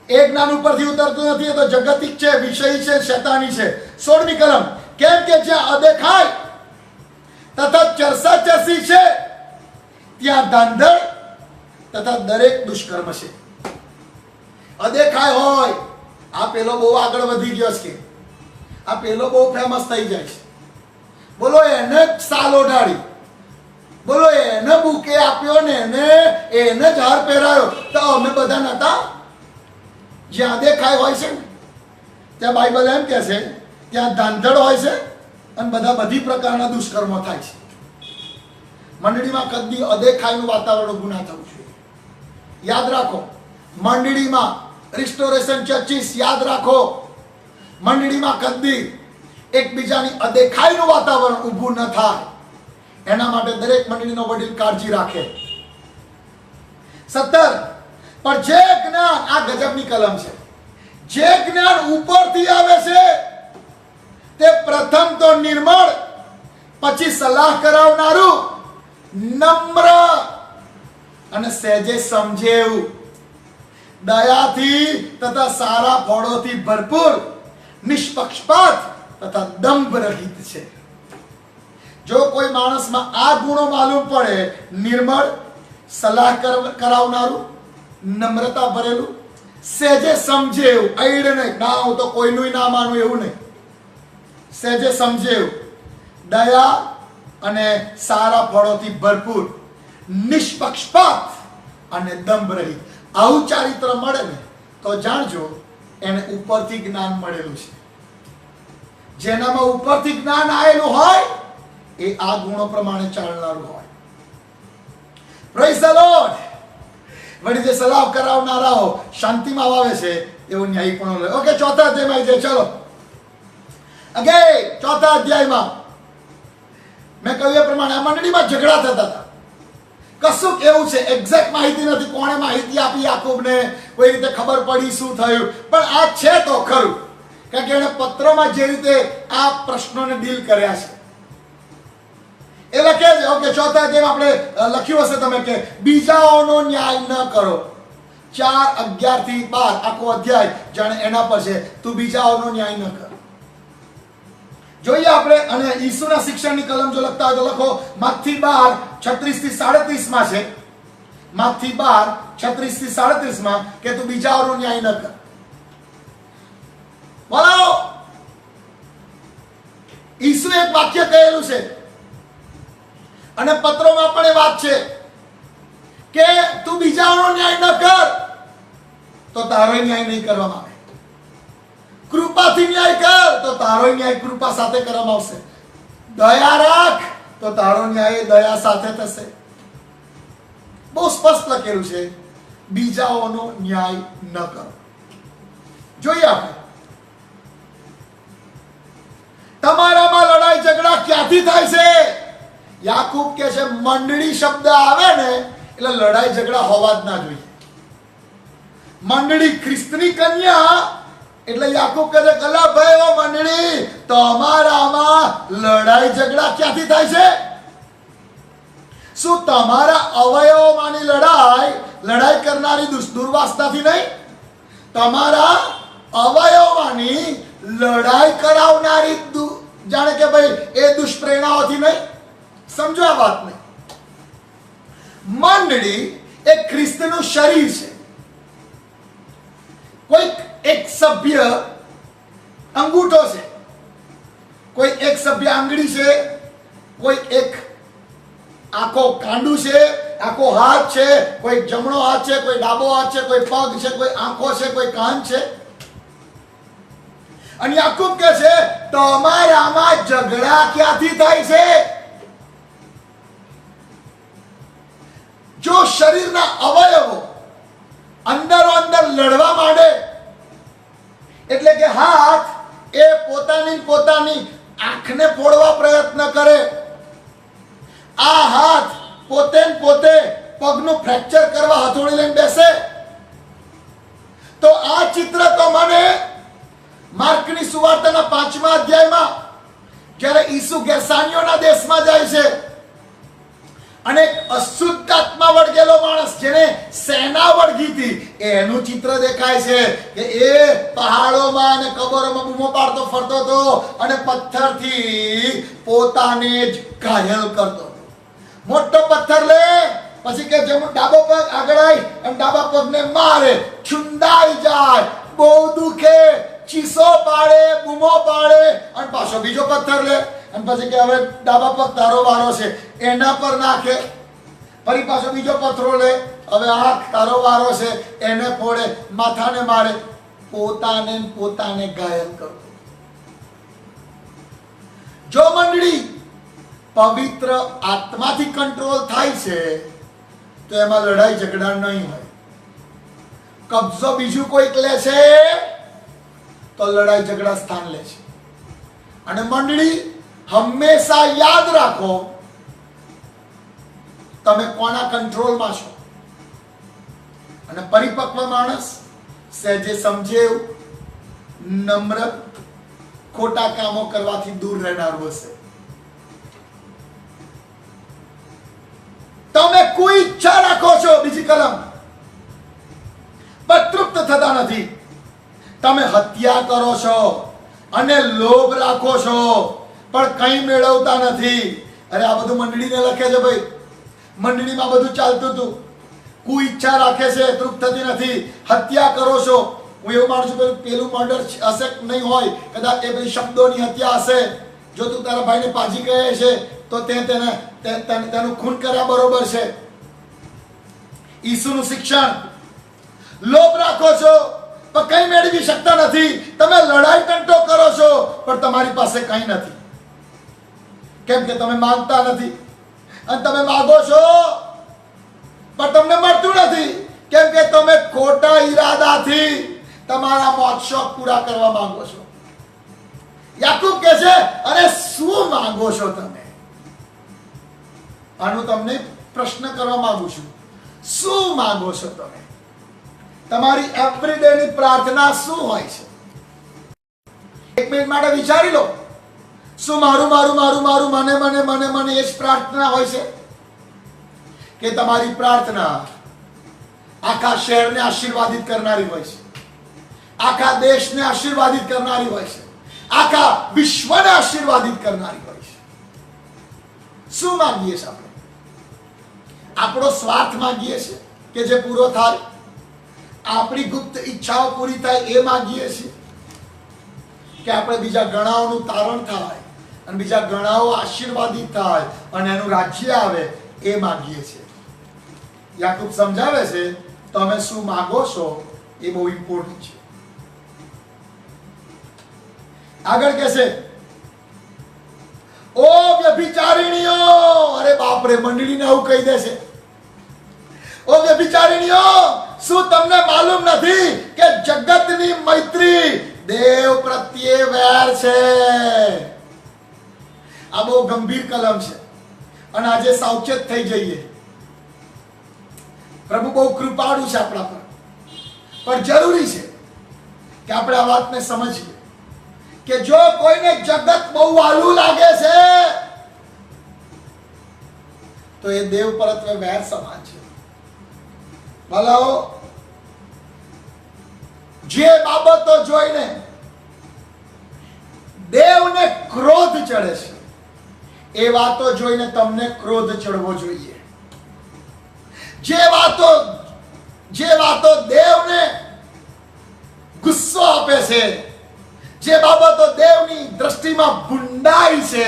એક જ્ઞાન ઉપરથી ઉતરતું નથી, એ તો જગતિક છે, વિષયી છે, શૈતાની છે. 16મી કલમ, કેમ કે જ્યાં અદેખાય તથા ચરસા ચરસી છે ત્યાં ધાંધળ તથા દરેક દુષ્કર્મ છે. અદેખાય હોય, આ પેલો બહુ આગળ વધી ગયો છે, આ પેલો બહુ ફેમસ થઈ જાય છે, બોલો એને સાલ ઓઢાડી, બોલો એને બુકે આપ્યો ને એને જ હાર પહેરાયો, તો અમે બધા નતા. જ્યાં દેખાય હોય છે ત્યાં બાઇબલ એમ કહે છે ત્યાં ધાંધળ હોય છે અને બધી પ્રકારના દુષ્કર્મો થાય છે. મંડળીમાં કદી અદેખાયનું વાતાવરણ ગુના થવું જોઈએ. યાદ રાખો, મંડળીમાં રિસ્ટોરેશન ચર્ચિસ, યાદ રાખો, મંડળીમાં કદી એકબીજાની અદેખાઈનું વાતાવરણ ઊભું ન થાય. એના માટે દરેક મંડળીનો વડીલ કાળજી રાખે. 17, પણ જે જ્ઞાન, આ ગજબની કલમ છે, જે જ્ઞાન ઉપરથી આવે છે તે પ્રથમ તો નિર્મળ, પછી સલાહ કરાવનારું, નમ્ર અને સહેજે સમજે એવું, દયાથી તથા સારા ફળોથી ભરપૂર, નિષ્પક્ષપાત તથા દંભ રહિત છે. જો કોઈ માણસમાં આ ગુણો માલુમ પડે, નિર્મળ, સલાહ કરાવનારું, નમ્રતા ભરેલું, સહેજે સમજે એવું, અઈડ નહીં, ના હું તો કોઈનું ના માનું એવું નહીં, સહેજે સમજે એવું, દયા અને સારા ફળોથી ભરપૂર, નિષ્પક્ષપાત અને દંભ રહિત, આવું ચારિત્ર મળે ને તો જાણજો એને ઉપરથી જ્ઞાન મળેલું છે. જેનામાં ઉપરથી જ્ઞાન આવેલું હોય એ આ ગુણો પ્રમાણે ચાલનારું હોય. Praise the lord. વળી જે સલાહ કરાવનારાઓ શાંતિમાં આવે છે એવો ન્યાય પણ લે. ઓકે, ચોથા અધ્યાયમાં જઈએ. ચલો અગે ચોથા અધ્યાયમાં મેં કહ્યું એ પ્રમાણે આ મંડળીમાં ઝઘડા થતા હતા. કશું એવું છે, એક્ઝેક્ટ માહિતી નથી કોણે માહિતી આપી યાકૂબને, કોઈ રીતે ખબર પડી શું થયું, પણ આ છે તો ખરું, કારણ કે એણે પત્રમાં જે રીતે આ પ્રશ્નોને ડીલ કર્યા છે એ લખે છે. ઓકે, ચોથા અધ્યાયમાં આપણે લખ્યું હશે તમે કે બીજાઓનો ન્યાય ન કરો. 4:11 થી 12 આખો અધ્યાય જાણે એના પર છે, તું બીજાઓનો ન્યાય ન કર. જોઈએ આપણે, અને ઈસુના શિક્ષણની કલમ જો લખતા હોય તો લખો માથી 12:36 થી 37 માં છે. માથી 12:36 થી 37 માં કે તું બીજાઓનો ન્યાય ન કર. બોલો, ઈસુ એક વાક્ય કહેલું છે અને પત્રોમાં પણ એ વાત છે કે તું બીજાઓનો ન્યાય ન કર તો તારો ન્યાય નહીં કરવામાં આવે. કૃપાથી ન્યાય કર તો તારો ન્યાય કૃપા સાથે કરવામાં આવશે. દયા રાખ તો તારો ન્યાય દયા સાથે થશે. બહુ સ્પષ્ટ લખેલું છે, બીજાઓનો ન્યાય ન કરો. જોઈએ આપણે, તમારામાં લડાઈ ઝઘડા ક્યાંથી થાય છે? યાકૂબ કે છે મંડળી શબ્દ આવે ને એટલે લડાઈ ઝઘડા હોવા જ ના જોઈએ. મંડળી ખ્રિસ્તની કન્યા એટલે યાકૂબ કહે છે કલા ભાઈ ઓ મંડળી, તમારામાં લડાઈ ઝઘડા ક્યાંથી થાય છે? શું તમારા અવયવોમાંની લડાઈ કરનારી દુર્વાસનાથી નહીં? તમારા અવયવોમાંની લડાઈ કરાવનારી જાણે કે ભાઈ એ દુષ્પ્રેરણાઓથી નહીં. સમજો આ વાતને. મંડળી એ ખ્રિસ્તનું શરીર છે. કોઈ એક સભ્ય અંગૂઠો છે, કોઈ એક સભ્ય આંગળી છે, કોઈ એક આખો કાંડું છે, આખો હાથ છે, કોઈ જમણો હાથ છે, કોઈ ડાબો હાથ છે, કોઈ પગ છે, કોઈ આંખો છે, કોઈ કાન છે. અને યાકૂબ કહે છે તમારામાં ઝઘડા ક્યાંથી થાય છે? જો શરીરના અવયવો અંદરો અંદર લડવા માંડે, એટલે કે હાથ એ પોતાની આંખને ફોડવા પ્રયત્ન કરે, આ હાથ પોતે પગનું ફ્રેક્ચર કરવા હથોડી લઈને બેસે, તો આ ચિત્ર તો મને માર્કની સુવાર્તાના 5મા અધ્યાયમાં જ્યારે ઈસુ ગેરસાનીઓના દેશમાં જાય છે અને અશુદ્ધ આત્મા વળગેલો માણસ જેને સેના વળગી હતી એનું ચિત્ર દેખાય છે કે એ પહાડોમાં અને કબરોમાં બૂમો પાડતો ફરતો હતો અને પથ્થરથી પોતાને જ ઘાયલ કરતો હતો. મોટો પથ્થર લે, પછી કે જેમ ડાબો પગ આગળ આવી એમ ડાબા પગને મારે, છુંદાઈ જાય, બહુ દુખે, ચીસો પાડે, બૂમો પાડે, અને પાછો બીજો પથ્થર લે અને પછી કે હવે ડાબા પગ તારો વારો છે, એના પર નાખે, ફરી પાછો બીજો પથ્થરો લે, હવે આંખ તારો વારો છે, એને ફોડે, માથાને મારે, પોતાને ઘાયલ કરતો. જો મંડળી પવિત્ર આત્માથી કંટ્રોલ થાય છે તો એમાં લડાઈ ઝઘડા નહીં હોય. કબજો બીજું કોઈક લે છે તો લડાઈ ઝઘડા સ્થાન લે છે. અને મંડળી હંમેશા યાદ રાખો તમે કોના કંટ્રોલમાં છો. અને પરિપક્વ માણસ સહેજે સમજે, નમ્ર, ખોટા કામો કરવાથી દૂર રહેનારું હશે. તમે કોઈ ઈચ્છા રાખો છો, બીજી કલમ, પણ તૃપ્ત થતા નથી. તમે હત્યા કરો છો અને લોભ રાખો છો પણ કંઈ મેળવતા નથી. અરે આ બધું મંડળીને લખે છે ભાઈ. મંડળીમાં બધું ચાલતું હતું. કોઈ ઈચ્છા રાખે છે, તૃપ્ત થતી નથી. હત્યા કરો છો. હું એવું માનું છું પેલું મર્ડર હશે નહીં હોય, કદાચ એ બધી શબ્દોની હત્યા હશે. જો તું તારા ભાઈને પાજી કહે છે તો તેનું ખૂન કર્યા બરોબર છે. ઈસુનું શિક્ષણ. લોભ રાખો છો પણ કંઈ મેળવી શકતા નથી. તમે લડાઈ ટંટો કરો છો પણ તમારી પાસે કંઈ નથી, કેમ કે તમે માંગતા નથી. અને તમે માગો છો પણ તમને મળતું નથી, કેમ કે તમે ખોટા ઈરાદાથી તમારા મોજ શોખ પૂરા કરવા માંગો છો. યાકૂબ કહે છે, અરે શું માંગો છો તમે? આનું તમને પ્રશ્ન કરવા માંગુ છું, શું માંગો છો તમે? તમારી એવરીડે ની પ્રાર્થના શું હોય છે? એક મિનિટ માટે વિચારી લો. શું મારું મારું મારું મારું મને મને મને મને એ જ પ્રાર્થના હોય છે? કે તમારી પ્રાર્થના આખા શહેરને આશીર્વાદિત કરનારી હોય છે, આખા દેશને આશીર્વાદિત કરનારી હોય છે, આખા વિશ્વને આશીર્વાદિત કરનારી હોય છે? શું માંગીએ છીએ આપણે? આપણો સ્વાર્થ માંગીએ છીએ કે જે પૂરો થાય, આપણી ગુપ્ત ઈચ્છાઓ પૂરી થાય એ માંગીએ છીએ, કે આપણે બીજા ગણાઓનું તારણ થાય અને બીજા ગણાઓ આશીર્વાદિત થાય અને એનું રાજ્ય આવે એ માંગીએ છીએ? યાકૂબ સમજાવે છે તમે શું માંગો છો એ બહુ ઇમ્પોર્ટન્ટ છે. આગળ કહે છે, ઓ વ્યભિચારિણીઓ! અરે બાપ રે, મંડળીને આવું કહી દે છે. ઓ વ્યભિચારિણીઓ, શું તમને માલુમ નથી કે જગતની મૈત્રી દેવ પ્રત્યે વેર છે? આ બહુ ગંભીર કલમ છે અને આજે સાવચેત થઈ જઈએ. પ્રભુ બહુ કૃપાળુ છે આપણા પર, પણ જરૂરી છે કે આપણે આ વાતને સમજીએ કે જો કોઈને જગત બહુ વાલું લાગે છે તો એ દેવ પરત્વે વેર સમાન છે. ભલાઓ, જે બાબતો જોઈને દેવને ક્રોધ ચડે છે એ વાતો જોઈને તમને ક્રોધ ચડવો જોઈએ. જે વાતો દેવને ગુસ્સો આપે છે, જે બાબતો દેવની દ્રષ્ટિમાં ભૂંડાઈ છે,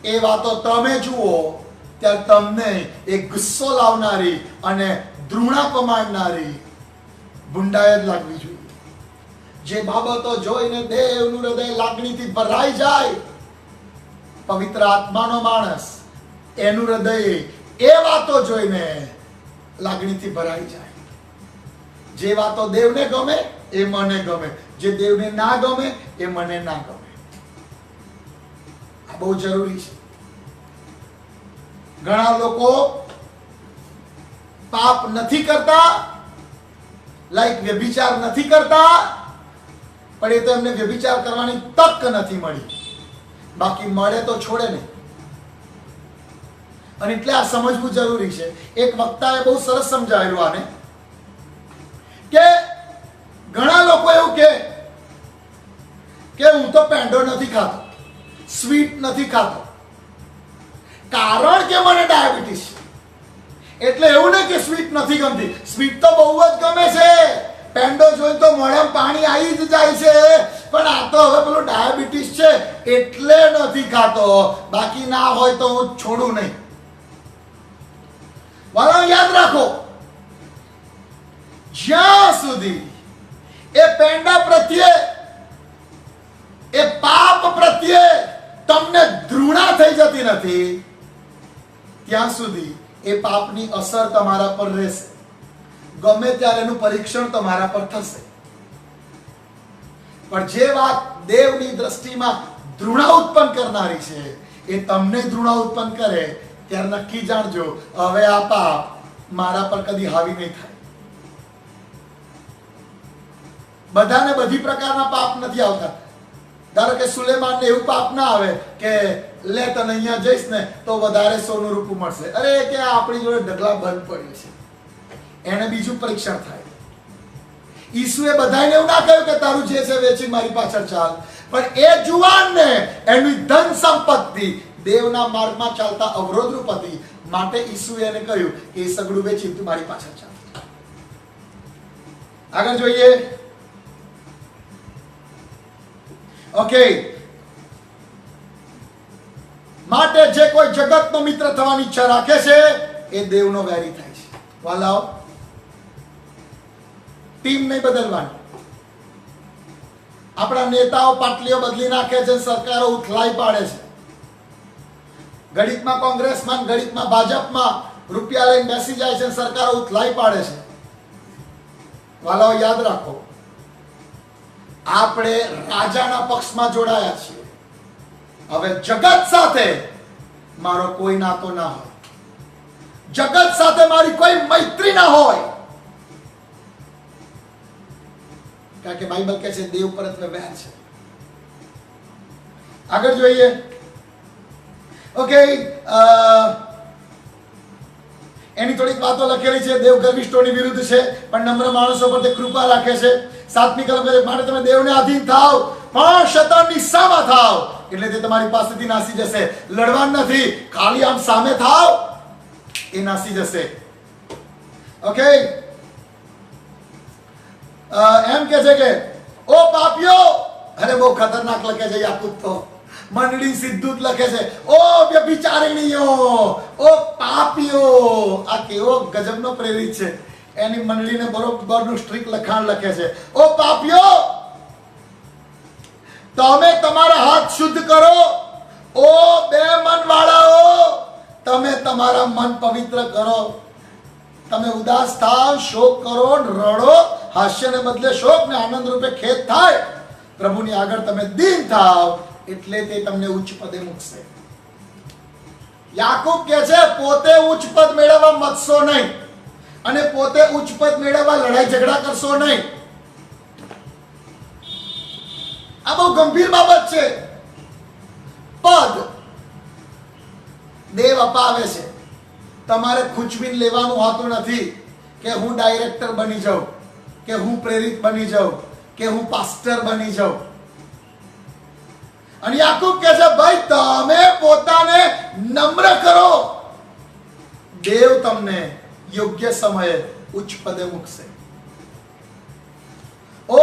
એ વાતો તમે જુઓ ત્યારે તમને એ ગુસ્સો લાવનારી અને દ્રુણા પમાડનારી ભૂંડાઈ જ લાગવી જોઈએ. જે બાબતો જોઈને દેવનું હૃદય લાગણીથી ભરાઈ જાય, પવિત્ર આત્માનો માણસ, એનું હૃદય એ વાતો જોઈને લાગણીથી ભરાઈ જાય. જે વાતો દેવને ગમે એ મને ગમે, જે દેવને ના ગમે એ મને ના ગમે. આ બહુ જરૂરી છે. ઘણા લોકો પાપ નથી કરતા, લાઈક વ્યભિચાર નથી કરતા, પણ એ તો એમને વ્યભિચાર કરવાની તક નથી મળી. બાકી મળે તો છોડે નહીં. અને એટલે આ સમજવું જરૂરી છે. એક વક્તાએ બહુ સરસ સમજાવેલું આને, કે ઘણા લોકો એવું કે હું તો પેંડો નથી ખાતો, સ્વીટ નથી ખાતો, કારણ કે મને ડાયાબિટીસ છે. એટલે એવું નહીં કે સ્વીટ નથી ગમતી, સ્વીટ તો બહુ જ ગમે છે. પેંડો જોઈને તો મોઢામાં પાણી આવી જ જાય છે, પણ આ તો હવે પેલું ડાયાબિટીસ છે એટલે નથી ખાતો, બાકી ના હોય તો હું છોડું નહીં. વાલા, યાદ રાખો, જ્યાં સુધી એ પેંડા પ્રત્યે, એ પાપ પ્રત્યે તમને ધૃણા થઈ જતી નથી, ત્યાં સુધી એ પાપની અસર તમારા પર રહેશે. ગમે ત્યારે એનું પરીક્ષણ તમારા પર થશે. પણ જે વાત દેવની દ્રષ્ટિમાં ધૃણા ઉત્પન્ન કરનારી છે, એ તમને ધૃણા ઉત્પન્ન કરે ત્યારે નક્કી જાણજો, હવે આ પાપ મારા પર કદી હાવી નહીં થાય. બધાને બધી પ્રકારના પાપ નથી આવતા. ધારો કે સુલેમાનને એવું પાપ ના આવે કે લે તને અહીંયા જઈશ ને તો વધારે સોનું રૂપું મળશે. અરે કે આપણી જોડે ઢગલા બંધ પડ્યું છે, એને બીજું પરીક્ષણ થાય. ઈસુએ બધાને એવું ના કહ્યું કે તારું જે છે વેચી મારી પાછળ ચાલ, પણ એ જુવાનને એની ધન સંપત્તિ દેવના માર્ગમાં ચાલતા અવરોધરૂપ હતી, માટે ઈસુએ એને કહ્યું કે એ સગડું વેચી તું મારી પાછળ ચાલ. આગળ જોઈએ. ઓકે, માટે જે કોઈ જગતનો મિત્ર થવાની ઈચ્છા રાખે છે એ દેવનો વેરી થાય છે. વાલાઓ, ટીમ નહીં બદલવાની. આપણા નેતાઓ પાટલીઓ બદલી નાખે છે, સરકારો ઉથલાઈ પાડે છે. ઘડીકમાં કોંગ્રેસમાં, ઘડીકમાં ભાજપમાં રૂપિયા લઈને બેસી જાય છે, સરકારો ઉથલાઈ પાડે છે. વાલાઓ યાદ રાખો, આપણે રાજાના પક્ષમાં જોડાયા છીએ. હવે જગત સાથે મારો કોઈ નાતો ના હોય, જગત સાથે મારી કોઈ મૈત્રી ના હોય, કારણ કે બાઇબલ કહે છે દેવ પરત્વે વેર છે. આગળ જોઈએ. ઓકે, એની થોડીક વાતો લખેલી છે. દેવ ગર્વિષ્ઠોની વિરુદ્ધ છે, પણ નમ્ર માણસો પર તે કૃપા રાખે છે. 7મી કલમ કહે છે માટે તમે દેવને આધીન થાવ, પણ શૈતાનની સામે થાવ, એટલે તે તમારી પાસેથી નાસી જશે. લડવાનું નથી, ખાલી આમ સામે થાવ, એ નાસી જશે. ઓકે, એમ કે છે કે ઓ પાપીઓ, અરે બહુ ખતરનાક લખે છે યાકૂબ તો, મંડળી સીધું જ લખે છે. ઓ વ્યભિચારિણીઓ, ઓ પાપીઓ. આ કેવો ગજબનો પ્રેરિત છે. એની મંડળીને બરોબરનું સ્ટ્રીક લખાણ લખે છે. ઓ પાપીઓ, તમે તમારા હાથ શુદ્ધ કરો. ઓ બે મન વાળાઓ, તમે તમારા મન પવિત્ર કરો. તમે ઉદાસ થાવ, શોક કરો, રડો, હાસ્યને બદલે શોક ને આનંદ રૂપે ખેદ થાય. પ્રભુની આગળ તમે દીન થાવ, એટલે તે તમને ઉચ્ચ પદે મૂકશે. યાકૂબ કહે છે પોતે ઉચ્ચ પદ મેળવવા મતશો નહીં, અને પોતે ઉચ્ચ પદ મેળવવા લડાઈ ઝઘડા કરશો નહીં. આ બહુ ગંભીર બાબત છે. પદ દેવ અપાવે છે, તમારે ખૂંચવીને લેવાનું હોતું નથી કે હું ડાયરેક્ટર બની જાઉં, કે હું પ્રેરિત બની જાઉં, કે હું પાસ્ટર બની જાઉં. અને યાકૂબ કહે છે ભાઈ તમે પોતાને નમ્ર કરો, દેવ તમને યોગ્ય સમયે ઉચ્ચ પદે મૂકશે. ઓ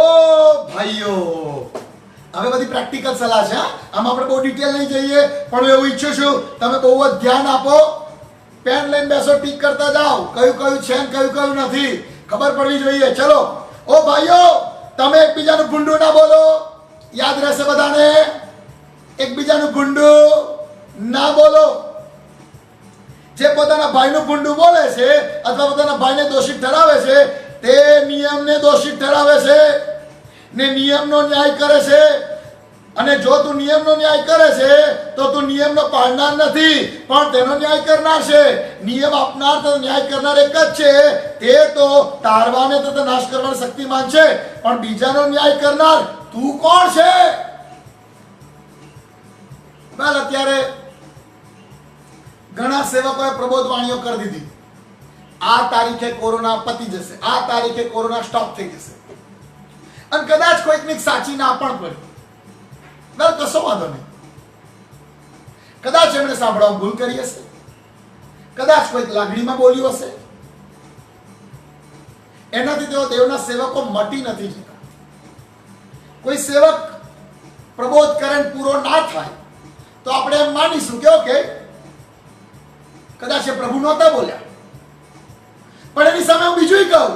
ભાઈઓ, હવે બધી પ્રેક્ટિકલ સલાહ છે. આમાં આપણે બહુ ડિટેલ નહીં જઈએ, પણ હું એવું ઈચ્છું છું તમે બહુ જ ધ્યાન આપો. પેન લઈને બેસો, ટીક કરતા જાઓ, કયું કયું છે ને કયું કયું નથી, ખબર પડવી જોઈએ. ચલો, ઓ ભાઈઓ, તમે એકબીજાનું ભૂંડું ના બોલો. યાદ રહેશે બધાને, એકબીજાનું ભૂંડું ના બોલો. જે પોતાના ભાઈનું ભૂંડું બોલે છે અથવા પોતાના ભાઈને દોષિત ઠરાવે છે, તે નિયમને દોષિત ઠરાવે છે ને નિયમનો ન્યાય કરે છે. અને જો તું નિયમનો ન્યાય કરે છે તો તું નિયમનો પાળનાર નથી, પણ તેનો ન્યાય કરનાર છે. નિયમ આપનાર તો ન્યાય કરનાર એક જ છે. તે તો તારવાને તો નાશ કરવાનો શક્તિમાન છે, પણ બીજાનો ન્યાય કરનાર તું કોણ છે? અત્યારે ઘણા સેવકોએ પ્રબોધવાણીઓ કરી દીધી. આ તારીખે કોરોના પતી જશે, આ તારીખે કોરોના સ્ટોપ થઈ જશે. અને કદાચ કોઈકની સાચી ના પણ પડી, કશો વાંધો નહીં. કદાચ એમણે સાંભળવા ભૂલ કરી હશે, કદાચ કોઈક લાગણીમાં બોલ્યું હશે. એનાથી તેઓ દેવના સેવકો મટી નથી જતા. કોઈ સેવક પ્રબોધકરણ પૂરો ના થાય તો આપણે એમ માનીશું કે ઓકે, કદાચ એ પ્રભુ નહોતા બોલ્યા. પણ એની સામે હું બીજું કહું,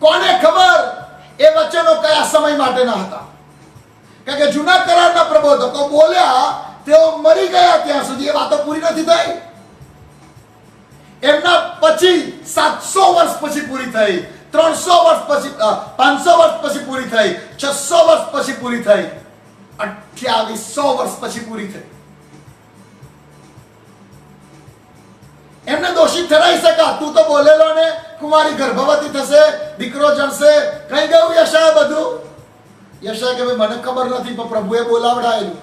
કોને ખબર એ વચનો કયા સમય માટેના હતા. કારણ કે જૂના કરારના પ્રબોધકો બોલ્યા, તેઓ મરી ગયા ત્યાં સુધી એ વાતો પૂરી નથી થઈ. એમના પછી 700 વર્ષ પછી પૂરી થઈ, 300 વર્ષ પછી, 500 વર્ષ પછી પૂરી થઈ, 600 વર્ષ પછી પૂરી થઈ, 2800 વર્ષ પછી પૂરી થઈ. એમને દોષિત ઠરાઈ શકા. તું તો બોલેલો ને કુમારી ગર્ભવતી થશે, દીકરો જણશે, કઈ ગયું યશાયા બધું? યશાયા કે ભાઈ મને ખબર નથી, પણ પ્રભુએ બોલાવડાયેલું.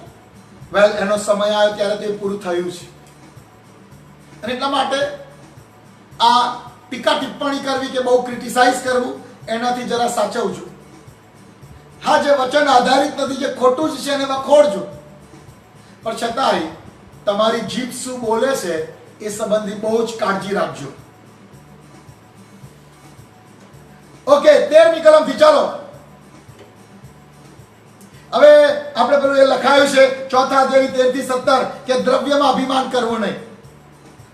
વેલ, એનો સમય આવ્યો ત્યારે તે પૂરું થયું છે. અને એટલા માટે આ ટીકા ટિપ્પણી કરવી કે બહુ ક્રિટિસાઇઝ કરવું, એનાથી જરા સાચવજો. હા, જે વચન આધારિત નથી, જે ખોટું જ છે એને વખોડજો, પણ છતાંય તમારી જીભ શું બોલે છે એ સંબંધી બહુ જ કાળજી રાખજો. ઓકે, 13મી કલમથી ચાલો. હવે આપણે પેલું એ લખાયું છે 4થા અધ્યાયની 13 થી 17 કે દ્રવ્યમાં અભિમાન કરવું નહીં.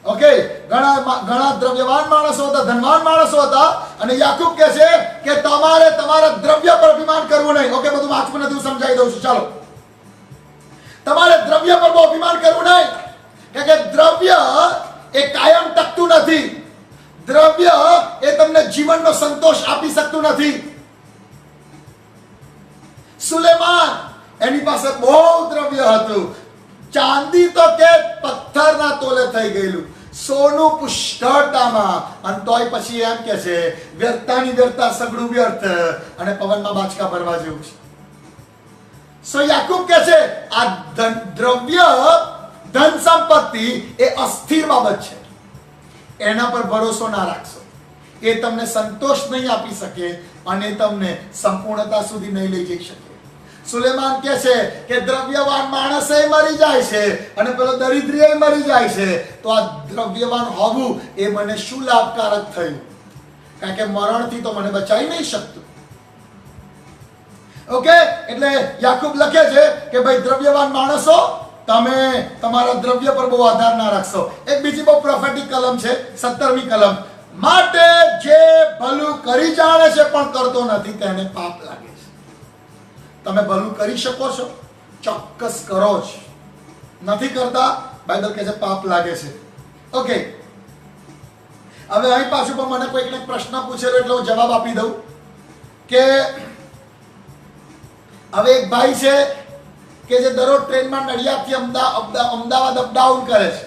ઓકે, ઘણા દ્રવ્યવાન માણસો હતા, ધનવાન માણસો હતા, અને યાકૂબ કહે છે કે તમારે તમારા દ્રવ્ય પર અભિમાન કરવું નહીં. ઓકે, બધું વાંચવું નથી, હું સમજાવી દઉં છું. ચાલો, તમારે દ્રવ્ય પર બહુ અભિમાન કરવું નહીં, કારણ કે દ્રવ્ય એ કાયમ ટકતું નથી. દ્રવ્ય એ તમને જીવનનો સંતોષ આપી શકતું નથી. સુલેમાન, એની પાસે બહુ દ્રવ્ય હતું. ચાંદી તો કે પથ્થરના તોલે થઈ ગયેલું, સોનું પુષ્કળતામાં, અને તોય પછી એમ કે છે વ્યર્થતાની વ્યર્થતા સગળું વ્યર્થ, અને પવનમાં બાચકા ભરવા જેવું છે. સો યાકૂબ કહે છે આ દ્રવ્ય, ધન સંપત્તિ એ અસ્થિર બાબત છે. એના પર ભરોસો ના રાખશો. એ તમને સંતોષ નહીં આપી શકે અને તમને સંપૂર્ણતા સુધી નહીં લઈ જઈ શકે. સુલેમાન કહે છે કે દ્રવ્યવાન માણસ મરી જાય છે અને પેલો દરિદ્રી મરી જાય છે, તો આ દ્રવ્યવાન હોવું એ મને શું લાભકારક થયું? કારણ કે મરણથી તો મને બચાવી નહીં શકતું. ઓકે, એટલે યાકૂબ લખે છે કે ભાઈ દ્રવ્યવાન માણસો, તમે તમારા દ્રવ્ય પર બહુ આધાર ના રાખશો. એક બીજી બહુ પ્રોફેટિક કલમ છે, 17મી કલમ. માટે જે ભલું કરી જાણે છે પણ કરતો નથી તેને પાપ લાગે છે. તમે ભલું કરી શકો છો, ચોક્કસ કરો છો, નથી કરતા, બાઇબલ કહે છે પાપ લાગે છે. ઓકે, હવે અહીં પાછું પણ મને કોઈકને પ્રશ્ન પૂછેલો એટલે હું જવાબ આપી દઉં કે હવે એક ભાઈ છે કે જે દરરોજ ટ્રેનમાં નડિયાદથી અમદાવાદ અપડાઉન કરે છે.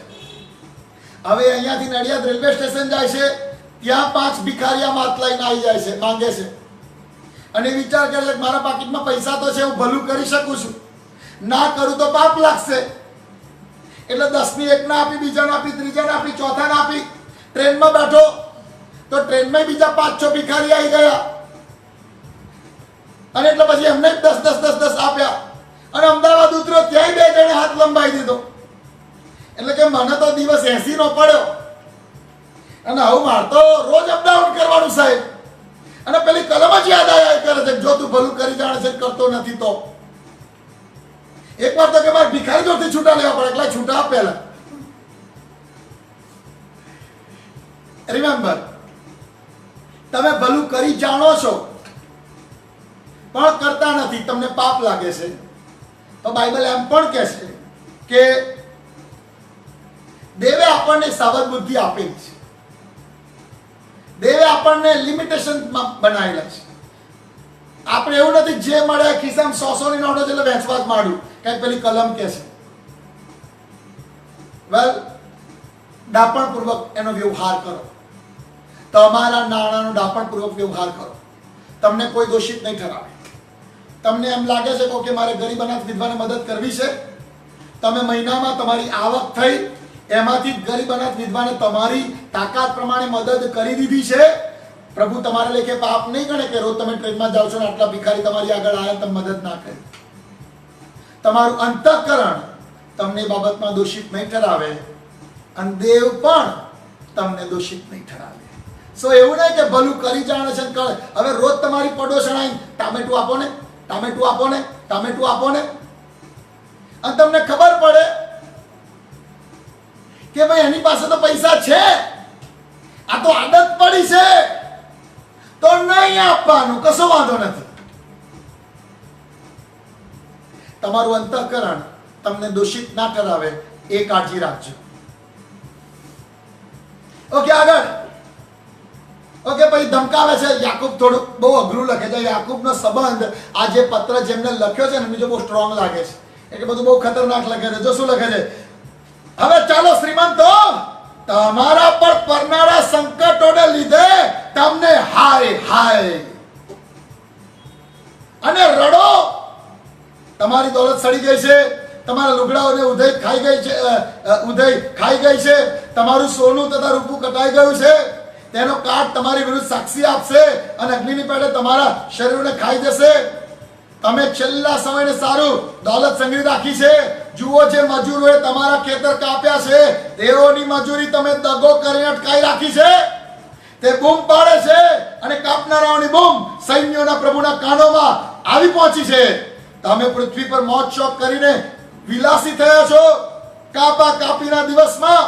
હવે અહીંયાથી નડિયાદ રેલવે સ્ટેશન જાય છે, ત્યાં 5 ભિખારીયા માત લઈને આવી જાય છે, માંગે છે, અને વિચાર કરે છે મારા પાકીટમાં પૈસા તો છે, હું ભલું કરી શકું છું, ના કરું તો પાપ લાગશે. એટલે 10ની એક ના આપી, બીજાને આપી, ત્રીજાને આપી, ચોથાને આપી. ટ્રેનમાં બેઠો તો ટ્રેનમાં બીજા 5-6 ભિખારી આવી ગયા, અને એટલે પછી એમને 10 આપ્યા, અને અમદાવાદ ઉતર્યો ત્યાંય 2 જણે હાથ લંબાઈ દીધો. એટલે કે મને તો દિવસ 80 નો પડ્યો, અને હવે મારે તો રોજ અપડાઉન કરવાનું સાહેબ. અને પેલી કલમ જ યાદ આવ્યા કરે છે, જો તું ભલું કરી જાણે છે કરતો નથી તો. એક વાર તો કે મારે ભિખારી જોડથી છૂટા લેવા પડે, એટલે છૂટા આપેલા. રિમેમ્બર, તમે ભલું કરી જાણો છો પણ કરતા નથી, તમને પાપ લાગે છે, તો બાઇબલ એમ પણ કહે છે કે દેવે આપણને સાવધ બુદ્ધિ આપેલી છે. દેવે આપણને લિમિટેશનમાં બનાવેલા છે. આપણે એવું નથી જે મળે ખિસ્સામાં 100 ની નોટો એટલે વેચવા જ માંડ્યું, કઈક પેલી કલમ કે છે. વેલ, ડાપણપૂર્વક એનો વ્યવહાર કરો. તમારા નાણાંનો ડાપણપૂર્વક વ્યવહાર કરો. તમને કોઈ દોષિત નહીં ઠરાવે. તમને એમ લાગે છે કે મારે ગરીબ અનાથ વિધવાને મદદ કરવી છે, તમે મહિનામાં તમારી આવક થઈ એમાંથી ગરીબ અનાથ વિધવાને તમારી તાકાત પ્રમાણે મદદ કરી દીધી છે, પ્રભુ તમારા લેખે પાપ નહીં ગણે કે રોજ તમે ટ્રેનમાં જાઓ છો ને આટલા ભિખારી તમારી આગળ આવ્યા, તમે મદદ ના કરી. તમારું અંતઃકરણ તમને બાબતમાં દોષિત નહીં ઠરાવે, અને દેવ પણ તમને દોષિત નહીં ઠરાવે. સો એવું નહીં કે ભલું કરી જાણે છે કરે. હવે રોજ તમારી પડોશણ આવીને ટામેટું આપો ને, ટામેટું આપો ને, ટામેટું આપો ને, અને તમને ખબર પડે કે ભાઈ એની પાસે તો પૈસા છે, આ તો આદત પડી છે, તો નહીં આપવાનું, કશો વાંધો નથી. તમારું અંતઃકરણ તમને દોષિત ના કરાવે એ કાળજી રાખજો. ઓકે, આગળ. ઓકે, પછી ધમકાવે છે. યાકૂબ થોડું બહુ અઘરું લખે છે. યાકૂબનો સંબંધ, આ જે પત્ર જેમને લખ્યો છે ને બીજો બહુ સ્ટ્રોંગ લાગે છે, એટલે બધું બહુ ખતરનાક લખે છે. જો શું લખે છે, હવે ચાલો શ્રીમંતો, તમારા પર પડનારા સંકટોને લીધે તમને હાય હાય અને રડો. તમારી દોલત સડી ગઈ છે, તમારા લુગડાઓને ઉધઈ ખાઈ ગઈ છે, તમારું સોનું તથા રૂપું કટાઈ ગયું છે, તેનો કાટ તમારી વિરુદ્ધ સાક્ષી આપશે અને અગ્નિની પેટે તમારા શરીરને ખાઈ જશે. તમે છેલ્લા સમયને સારું દોલત સંગ્રહિત રાખી છે. જુઓ, જે મજૂરોએ તમારા ખેતર કાપ્યા છે તેઓની મજૂરી તમે દગો કરીને અટકાઈ રાખી છે. તે બૂમ પાડે છે અને કાપનારાઓની બૂમ સૈન્યોના પ્રભુના કાનોમાં આવી પહોંચી છે. તમે પૃથ્વી પર મોજ શોખ કરીને વિલાસી થયા છો કાપીના દિવસમાં.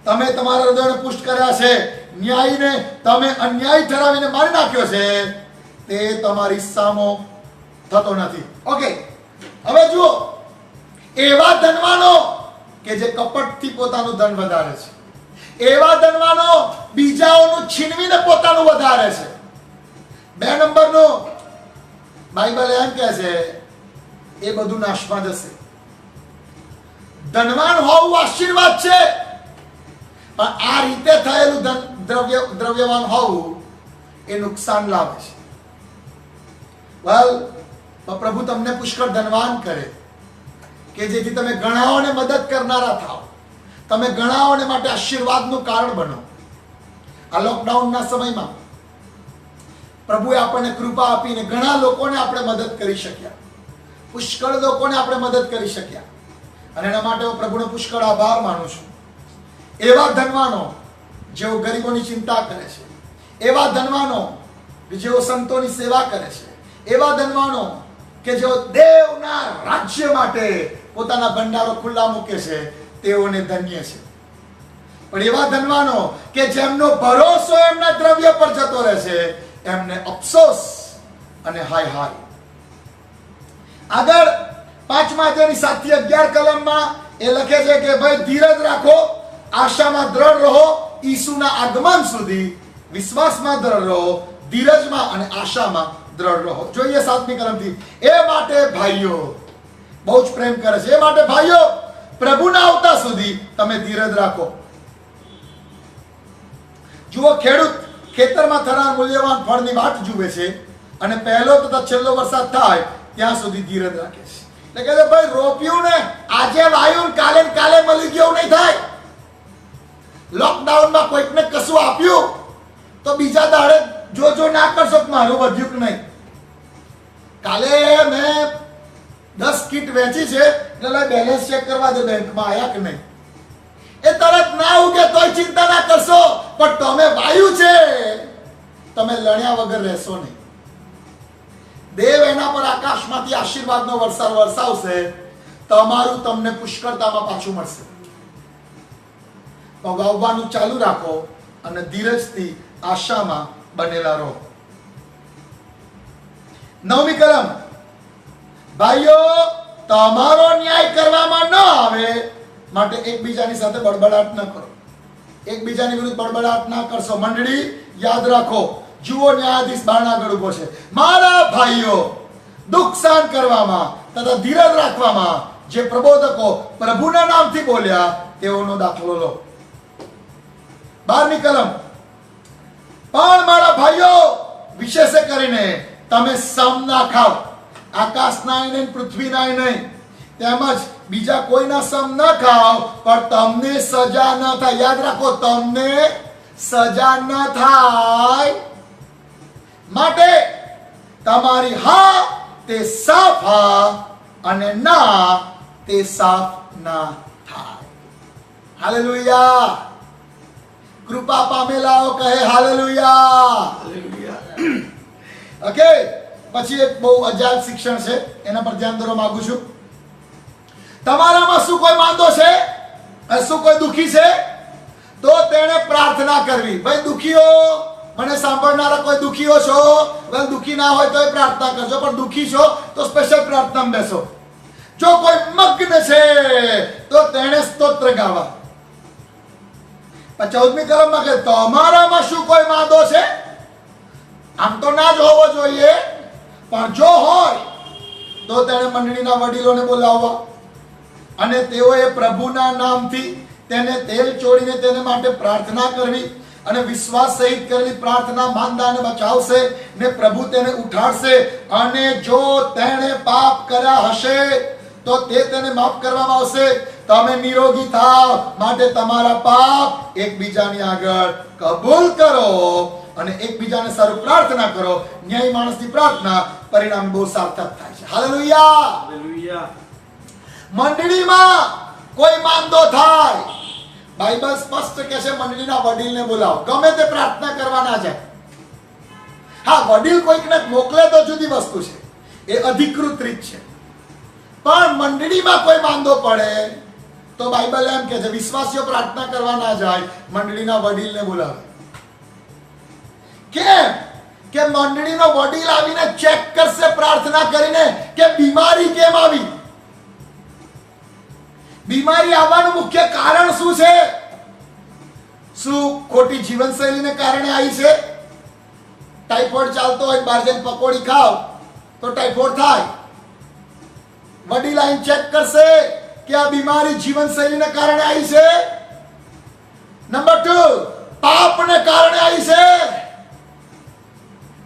તમે તમારા હૃદયને પુષ્ટ કર્યા છે, ન્યાયને તમે અન્યાય ઠરાવીને મારી નાખ્યો છે, તે તમારી સામો થતો નથી. ઓકે, હવે જુઓ, એવા ધનવાનો કે જે કપટથી પોતાનું ધન વધારે છે, એવા ધનવાનો બીજાઓનું છીનવીને પોતાનું વધારે છે. 2 નંબરનો બાઇબલ એમ કહે છે એ બધું નાશમાં જશે. ધનવાન હોવું આશીર્વાદ છે, પણ આ રીતે થયેલું દ્રવ્યવાન હોવું એ નુકસાન લાવે છે. પ્રભુ તમને પુષ્કળ ધનવાન કરે કે જેથી તમે ઘણાઓને મદદ કરનારા થાઓ, તમે ઘણાઓને માટે આશીર્વાદનું કારણ બનો. આ લોકડાઉનના સમયમાં પ્રભુએ આપણને કૃપા આપીને ઘણા લોકોને આપણે મદદ કરી શક્યા, પુષ્કળ લોકોને આપણે મદદ કરી શક્યા, અને એના માટે હું પ્રભુનો પુષ્કળ આભાર માનું છું. એવા ધનવાનો જેઓ ગરીબોની ચિંતા કરે છે, એવા ધનવાનો જેઓ સંતોની સેવા કરે છે, એવા ધનવાનો કે જેઓ દેવના રાજ્ય માટે પોતાના ભંડારો ખુલ્લા મૂકે છે, તેઓને ધન્ય છે. પણ એવા ધનવાનો કે જેમનો ભરોસો એમના દ્રવ્ય પર જતો રહે છે, એમને અફસોસ અને હાય હાય. આગળ 5મા અધ્યાયની 7 થી 11 કલમમાં એ લખે છે કે ભાઈ ધીરજ રાખો, આશામાં દ્રઢ રહો, ઈસુના આગમન સુધી વિશ્વાસમાં દ્રઢ રહો, ધીરજમાં અને આશામાં દ્રઢ રહો. જોઈએ 7મી કલમથી, એ માટે ભાઈઓ, બહુ જ પ્રેમ કરે છે, એ માટે ભાઈઓ પ્રભુના આવતા સુધી તમે ધીરજ રાખો. જુઓ, ખેડૂત ખેતરમાં થનાર મૂલ્યવાન ફળની વાટ જુએ છે અને પહેલો તથા છેલ્લો વરસાદ થાય ત્યાં સુધી ધીરજ રાખે છે. એટલે કે ભાઈ રોપ્યું ને આજે વાયું, કાલે કાલે મળી ગયું નહીં થાય. લોકડાઉનમાં કોઈકને કશું આપ્યું તો બીજા દાડે જો ના કરશો કે મારું વધ્યું કે નહીં. કાલે મેં 10 કીટ વેચી છે એટલે બેલેન્સ ચેક કરવા દે બેંકમાં આયા કે નહીં. એ તરત ના ઉગે તોય ચિંતા ના કરશો, પણ તમે વાયુ છે, તમે લણ્યા વગર રહેશો નહીં. દેવ એના પર આકાશમાંથી આશીર્વાદનો વરસાદ વરસાવશે, તમારું તમને પુષ્કળતામાં પાછું મળશે. તો વાવવાનું ચાલુ રાખો અને ધીરજથી આશામાં બનેલા રહો. 9મી કલમ, ભાઈઓ તમારો ન્યાય કરવામાં ન આવે માટે એકબીજાની સાથે બડબડાટ ન કરો. એકબીજાની વિરુદ્ધ બડબડાટ ના કરશો. મંડળી યાદ રાખો, જુઓ ન્યાયાધીશ બારણા આગળ ઉભો છે. મારા ભાઈઓ, દુઃખ સહન કરવામાં તથા ધીરજ રાખવામાં જે પ્રબોધકો પ્રભુના નામથી બોલ્યા તેઓનો દાખલો લો. 12મી કલમ, પણ મારા ભાઈઓ વિશેષ કરીને તમે સમ ના ખાઓ, આકાશના નહીં, પૃથ્વીના નહીં, તેમજ બીજા કોઈના સમ ન ખાઓ, પણ તમને સજા ન થાય. યાદ રાખો, તમને સજા ન થાય માટે તમારી હા તે સાફ હા અને ના તે સાફ ના થાય. હાલેલુયા. કૃપા પામેલાઓ કહે હાલેલુયા. ઓકે, પછી એક બહુ અજાયબ શિક્ષણ છે, એના પર ધ્યાન દોરવા માંગુ છું. તમારામાં શું કોઈ માંદો છે, શું કોઈ દુખી છે, તો તેણે પ્રાર્થના કરવી. ભાઈ દુખીઓ, મને સાંભળનારા કોઈ દુખીઓ છો, વેલ દુખી ના હોય તો પ્રાર્થના કરજો, પણ દુખી છો તો સ્પેશિયલ પ્રાર્થનામાં બેસો. જો કોઈ મગ્ન છે તો તેણે સ્તોત્ર ગાવા. 14મી કલમમાં કે તમારામાં શું કોઈ માંદો છે, આમ તો ના જ હોવો જોઈએ, પણ જો હોય તો તેણે મંડળીના વડીલોને બોલાવવા અને તેઓએ પ્રભુના નામથી તેને તેલ ચોળીને તેને માટે પ્રાર્થના કરવી, અને વિશ્વાસ સહિત કરેલી પ્રાર્થના માંદાને બચાવશે ને પ્રભુ તેને ઉઠાડશે. અને જો તેણે પાપ કર્યા હશે તો તે તેને માફ કરવામાં આવશે. તમે નિરોગી થાવ માટે તમારા પાપ એકબીજાની આગળ કબૂલ કરો અને એકબીજાને સારું પ્રાર્થના કરો. ન્યાયી માણસની પ્રાર્થના પરિણામ બહુ સાર્થક થાય છે. હાલેલુયા. હાલેલુયા. મંડળીમાં કોઈ માંદો થાય, બાઇબલ સ્પષ્ટ કહે છે મંડળીના વડીલને બોલાવો. ગમે તે પ્રાર્થના કરવા ના જાય. હા, વડીલ કોઈકને મોકલે તો જુદી વસ્તુ છે, એ અધિકૃત રીત છે. પણ મંડળીમાં કોઈ માંદો પડે તો બાઇબલ એમ કહે છે વિશ્વાસીઓ પ્રાર્થના કરવા ના જાય, મંડળીના વડીલને બોલાવે. કેમ? કે મંડળીનો વડીલ આવીને ચેક કરશે પ્રાર્થના કરીને કે બીમારી કેમ આવી. બીમારી આવવાનું મુખ્ય કારણ શું છે? શું ખોટી જીવનશૈલીને કારણે આવી છે? ટાઇફોઇડ ચાલતો હોય, બહાર જઈને પકોડી ખાવ તો ટાઇફોઇડ થાય. વડીલ આવીને ચેક કરશે કે આ બીમારી જીવનશૈલીને કારણે આવી છે. નંબર 2, પાપને કારણે આવી છે.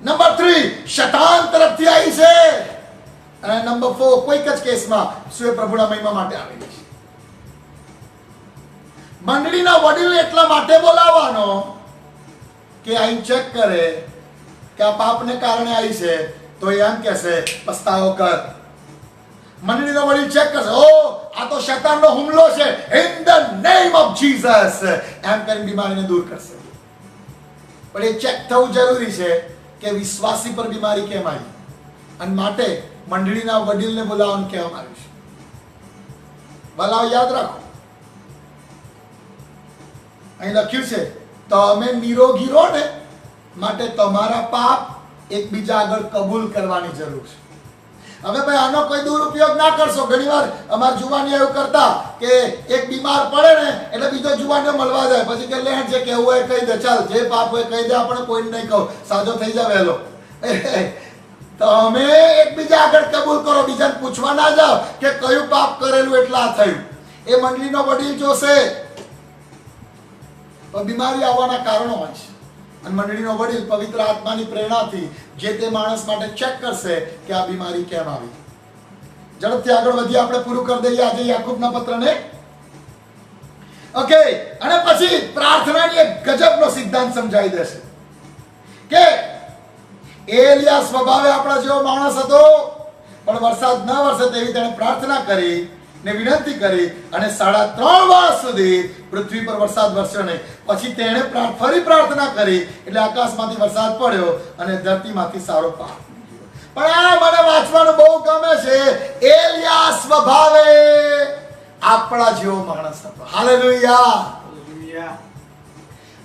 નંબર 3, શૈતાન તરફથી આવી છે. અને નંબર 4, કોઈક જ કેસમાં શું એ પ્રભુના મહિમા માટે આવેલી છે. મંડળીના વડીલને એટલા માટે બોલાવવાનો કે આઈને ચેક કરે કે આ પાપને કારણે આવી છે, તો એ એમ કહેશે પસ્તાવો કર. મંડળીનો વડીલ ચેક કરશે, ઓ આ તો શૈતાનનો હુમલો છે, in the name of Jesus, એમ કરીને બીમારીને દૂર કરશે. પણ એ ચેક થવું જરૂરી છે કે વિશ્વાસી પર બીમારી કેમ આવી, અને માટે મંડળીના વડીલને બોલાવવાનું કહેવામાં આવ્યું છે. ભલાઓ યાદ રાખો, અહીં લખ્યું છે તમે નિરોગી રહો ને માટે તમારા પાપ એકબીજા આગળ કબૂલ કરવાની જરૂર છે. હવે ભાઈ આનો કોઈ દુરુપયોગ ના કરશો. ઘણીવાર અમાર જુવાની એવું કરતા કે એક બીમાર પડે ને એટલે બીજો જુવાનને મળવા જાય, પછી કે લે જે કહેવું હોય કહી દે, ચાલ જે પાપ હોય કહી દે, આપણે કોઈને નહીં કહો, સાજો થઈ જાય વહેલો. તમે એકબીજા આગળ કબૂલ કરો, બીજાને પૂછવા ના જાઓ કે કયું પાપ કરેલું એટલે આ થયું. એ મંડળીનો વડીલ જોશે. બીમારી આવવાના કારણો હોય છે, અને મંડળીનો વડીલ પવિત્ર આત્માની પ્રેરણાથી જે તે માણસ માટે ચેક કરશે કે આ બીમારી કેમ આવી. ઝડપથી આગળ વધીએ, આપણે પૂરું કરી દઈએ આજે યાકૂબના પત્રને. ઓકે, અને પછી પ્રાર્થનાની એક ગજબનો સિદ્ધાંત સમજાવી દેશે કે એલિયા સ્વભાવે આપણા જેવો માણસ હતો, પણ વરસાદ ન વરસે તેવી તેણે પ્રાર્થના કરી ને વિનંતી કરી, અને 3.5 વર્ષ સુધી પૃથ્વી પર વરસાદ વરસ્યો નહીં. પછી તેણે ફરી પ્રાર્થના કરી એટલે આકાશમાંથી વરસાદ પડ્યો અને ધરતીમાંથી સારો પાક નીકળ્યો. પણ આ મને વાંચવાનું બહુ ગમે છે. એલિયા સ્વભાવે આપણા જેવો માણસ હતો. હાલેલુયા.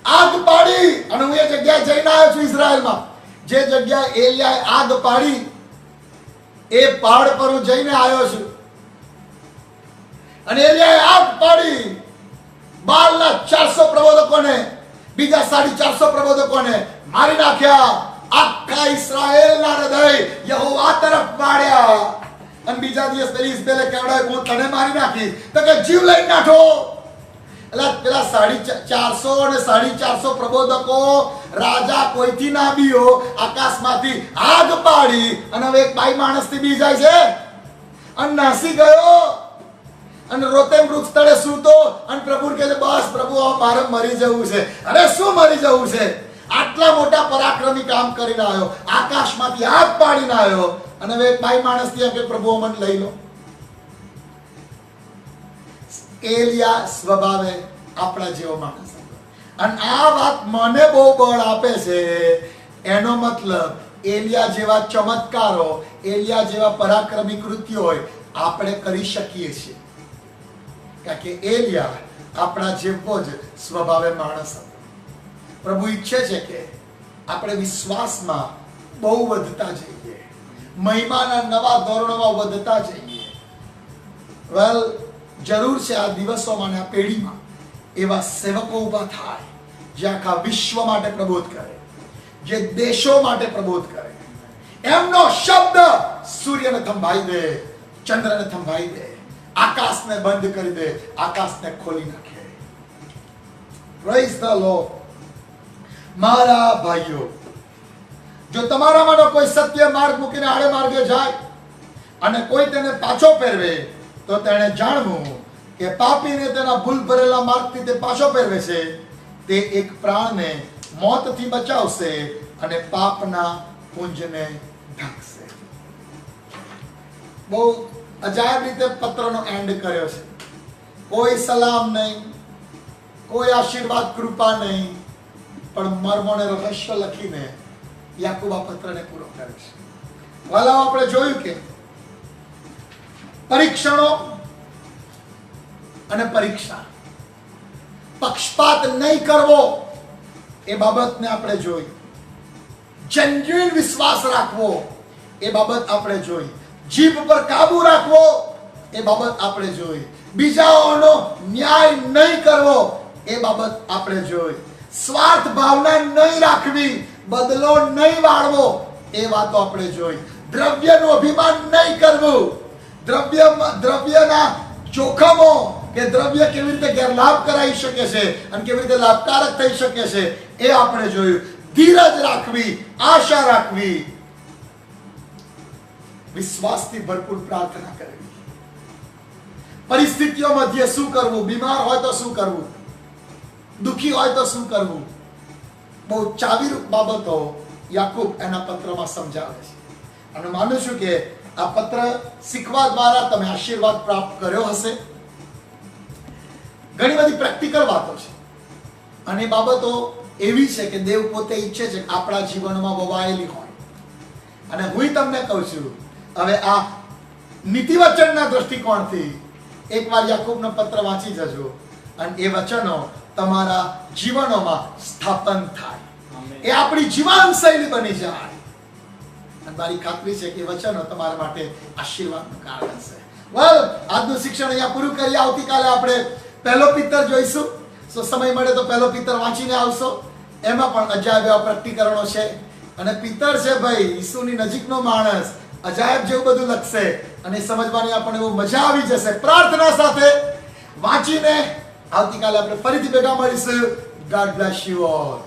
આગ પાડી, અને હું એ જગ્યાએ જઈને આવ્યો છું ઇઝરાયલમાં. જે જગ્યાએ એલિયાએ આગ પાડી એ પહાડ પર હું જઈને આવ્યો છું. અને એલિયાએ આગ પાડી, બાલના 400 પ્રબોધકોને, બીજા 450 પ્રબોધકોને મારી નાખ્યા. આખા ઇસ્રાએલના હૃદય યહોવા તરફ વાળ્યા. અને બીજા દિવસ ઇઝબેલે કહેવડાવ્યું હું તને મારી નાખી, તો કે જીવ લઈને નાખો. એટલે પેલા 450 અને 450 પ્રબોધકો, રાજા કોઈથી ના બીયો, આકાશમાંથી આગ પાડી, અને હવે એક બાઈ માણસથી બી જાય છે અને નાસી ગયો. અને રોતે વૃક્ષ તળે સૂતો, અને પ્રભુ કહે છે બસ પ્રભુ મારે મરી જવું છે. અરે શું મરી જવું છે? આટલા મોટા પરાક્રમી કામ કરીને આવ્યો, આકાશમાંથી આગ પાડીને આવ્યો, અને હવે એક બાઈ માણસથી એમ કે પ્રભુ મને લઈ લો. એલિયા સ્વભાવે આપણા જેવો માણસ હતો. અને આ વાત મને બહુ બળ આપે છે. એનો મતલબ એલિયા જેવા ચમત્કારો, એલિયા જેવા પરાક્રમી કૃત્યો હોય આપણે કરી શકીએ છીએ, કારણ કે એલિયા આપણા જેવો જ સ્વભાવે માણસ હતો. પ્રભુ ઈચ્છે છે કે આપણે વિશ્વાસમાં બહુ વધતા જઈએ, મહિમાના નવા ધોરણોમાં વધતા જઈએ. વેલ, જરૂર છે આ દિવસોમાં અને આ પેઢીમાં એવા સેવકો ઊભા થાય જે આખા વિશ્વ માટે પ્રબોધ કરે, જે દેશો માટે પ્રબોધ કરે. એમનો શબ્દ સૂર્યને થંભાઈ દે, ચંદ્રને થંભાઈ દે, આકાશને બંધ કરી દે, આકાશને ખોલી નાખે. Praise the lord. મારા ભાઈઓ, જો તમારામાંનો કોઈ સત્ય માર્ગ મૂકીને આડે માર્ગે જાય અને કોઈ તેને પાછો ફેરવે, તો તેણે જાણવું કે પાપીને તેના ભૂલ ભરેલા માર્ગથી તે પાછો ફેરવે છે, તે એક પ્રાણને મોતથી બચાવશે અને પાપના પુંજને ઢાંકશે. બહુ અજાયબ રીતે પત્રનો એન્ડ કર્યો છે. કોઈ સલામ નહીં, કોઈ આશીર્વાદ કૃપા નહીં, પણ મર્મોને રહસ્ય લખીને યાકૂબ આ પત્રને પૂરો કરે છે. વાલાઓ, આપણે જોયું કે પરીક્ષણો અને પરીક્ષા. પક્ષપાત નહીં કરવો એ બાબતને આપણે જોઈ. જેન્યુઇન વિશ્વાસ રાખવો એ બાબત આપણે જોઈ. જીભ પર કાબુ રાખવો એ બાબત આપણે જોઈ. બીજાઓનો ન્યાય નહીં કરવો એ બાબત આપણે જોઈ. સ્વાર્થ ભાવના નહીં રાખવી, બદલો નહીં વાળવો એ વાતો આપણે જોઈ. દ્રવ્યનું અભિમાન નહીં કરવું, દ્રવ્યના જોખમો કે દ્રવ્ય કેવી રીતે ગેરલાભ કરાવી શકે છે અને કેવી રીતે લાભકારક થઈ શકે છે એ આપણે જોયું. ધીરજ રાખવી, આશા રાખવી, વિશ્વાસથી ભરપૂર પ્રાર્થના કરવી. પરિસ્થિતિઓ મધ્યે શું કરવું, બીમાર હોય તો શું કરવું, દુખી હોય તો શું કરવું, બહુ ચાવીરૂપ બાબતો યાકૂબ એના પત્રમાં સમજાવે છે. અને માનું છું કે આ પત્ર શીખવા દ્વારા તમે આશીર્વાદ પ્રાપ્ત કર્યો હશે. ઘણી બધી પ્રેક્ટિકલ વાતો છે અને બાબતો એવી છે કે દેવ પોતે ઈચ્છે છે કે આપણા જીવનમાં વવાયેલી હોય. અને હું તમને કહું છું, હવે આ નીતિવચનના દ્રષ્ટિકોણથી એકવાર યાકૂબનો પત્ર વાંચી જજો અને એ વચનો તમારા જીવનોમાં સ્થાપન થાય, એ આપણી જીવનશૈલી બની જાય. અને મારી ખાતરી છે કે એ વચનો તમારા માટે આશીર્વાદનું કારણ છે. વેલ, આજનું શિક્ષણ અહીંયા પૂરું કરીએ. આવતીકાલે આપણે પહેલો પિત્તર જોઈશું. સો સમય મળે તો પહેલો પિત્તર વાંચીને આવશો. એમાં પણ અજાયબ એવા પ્રકટીકરણો છે. અને પિત્તર છે ભાઈ ઈસુની નજીકનો માણસ, અજાયબ જેવું બધું લખશે અને સમજવાની આપણને બહુ મજા આવી જશે. પ્રાર્થના સાથે વાંચીને આવતીકાલે આપણે ફરીથી ભેગા મળીશું. God bless you all.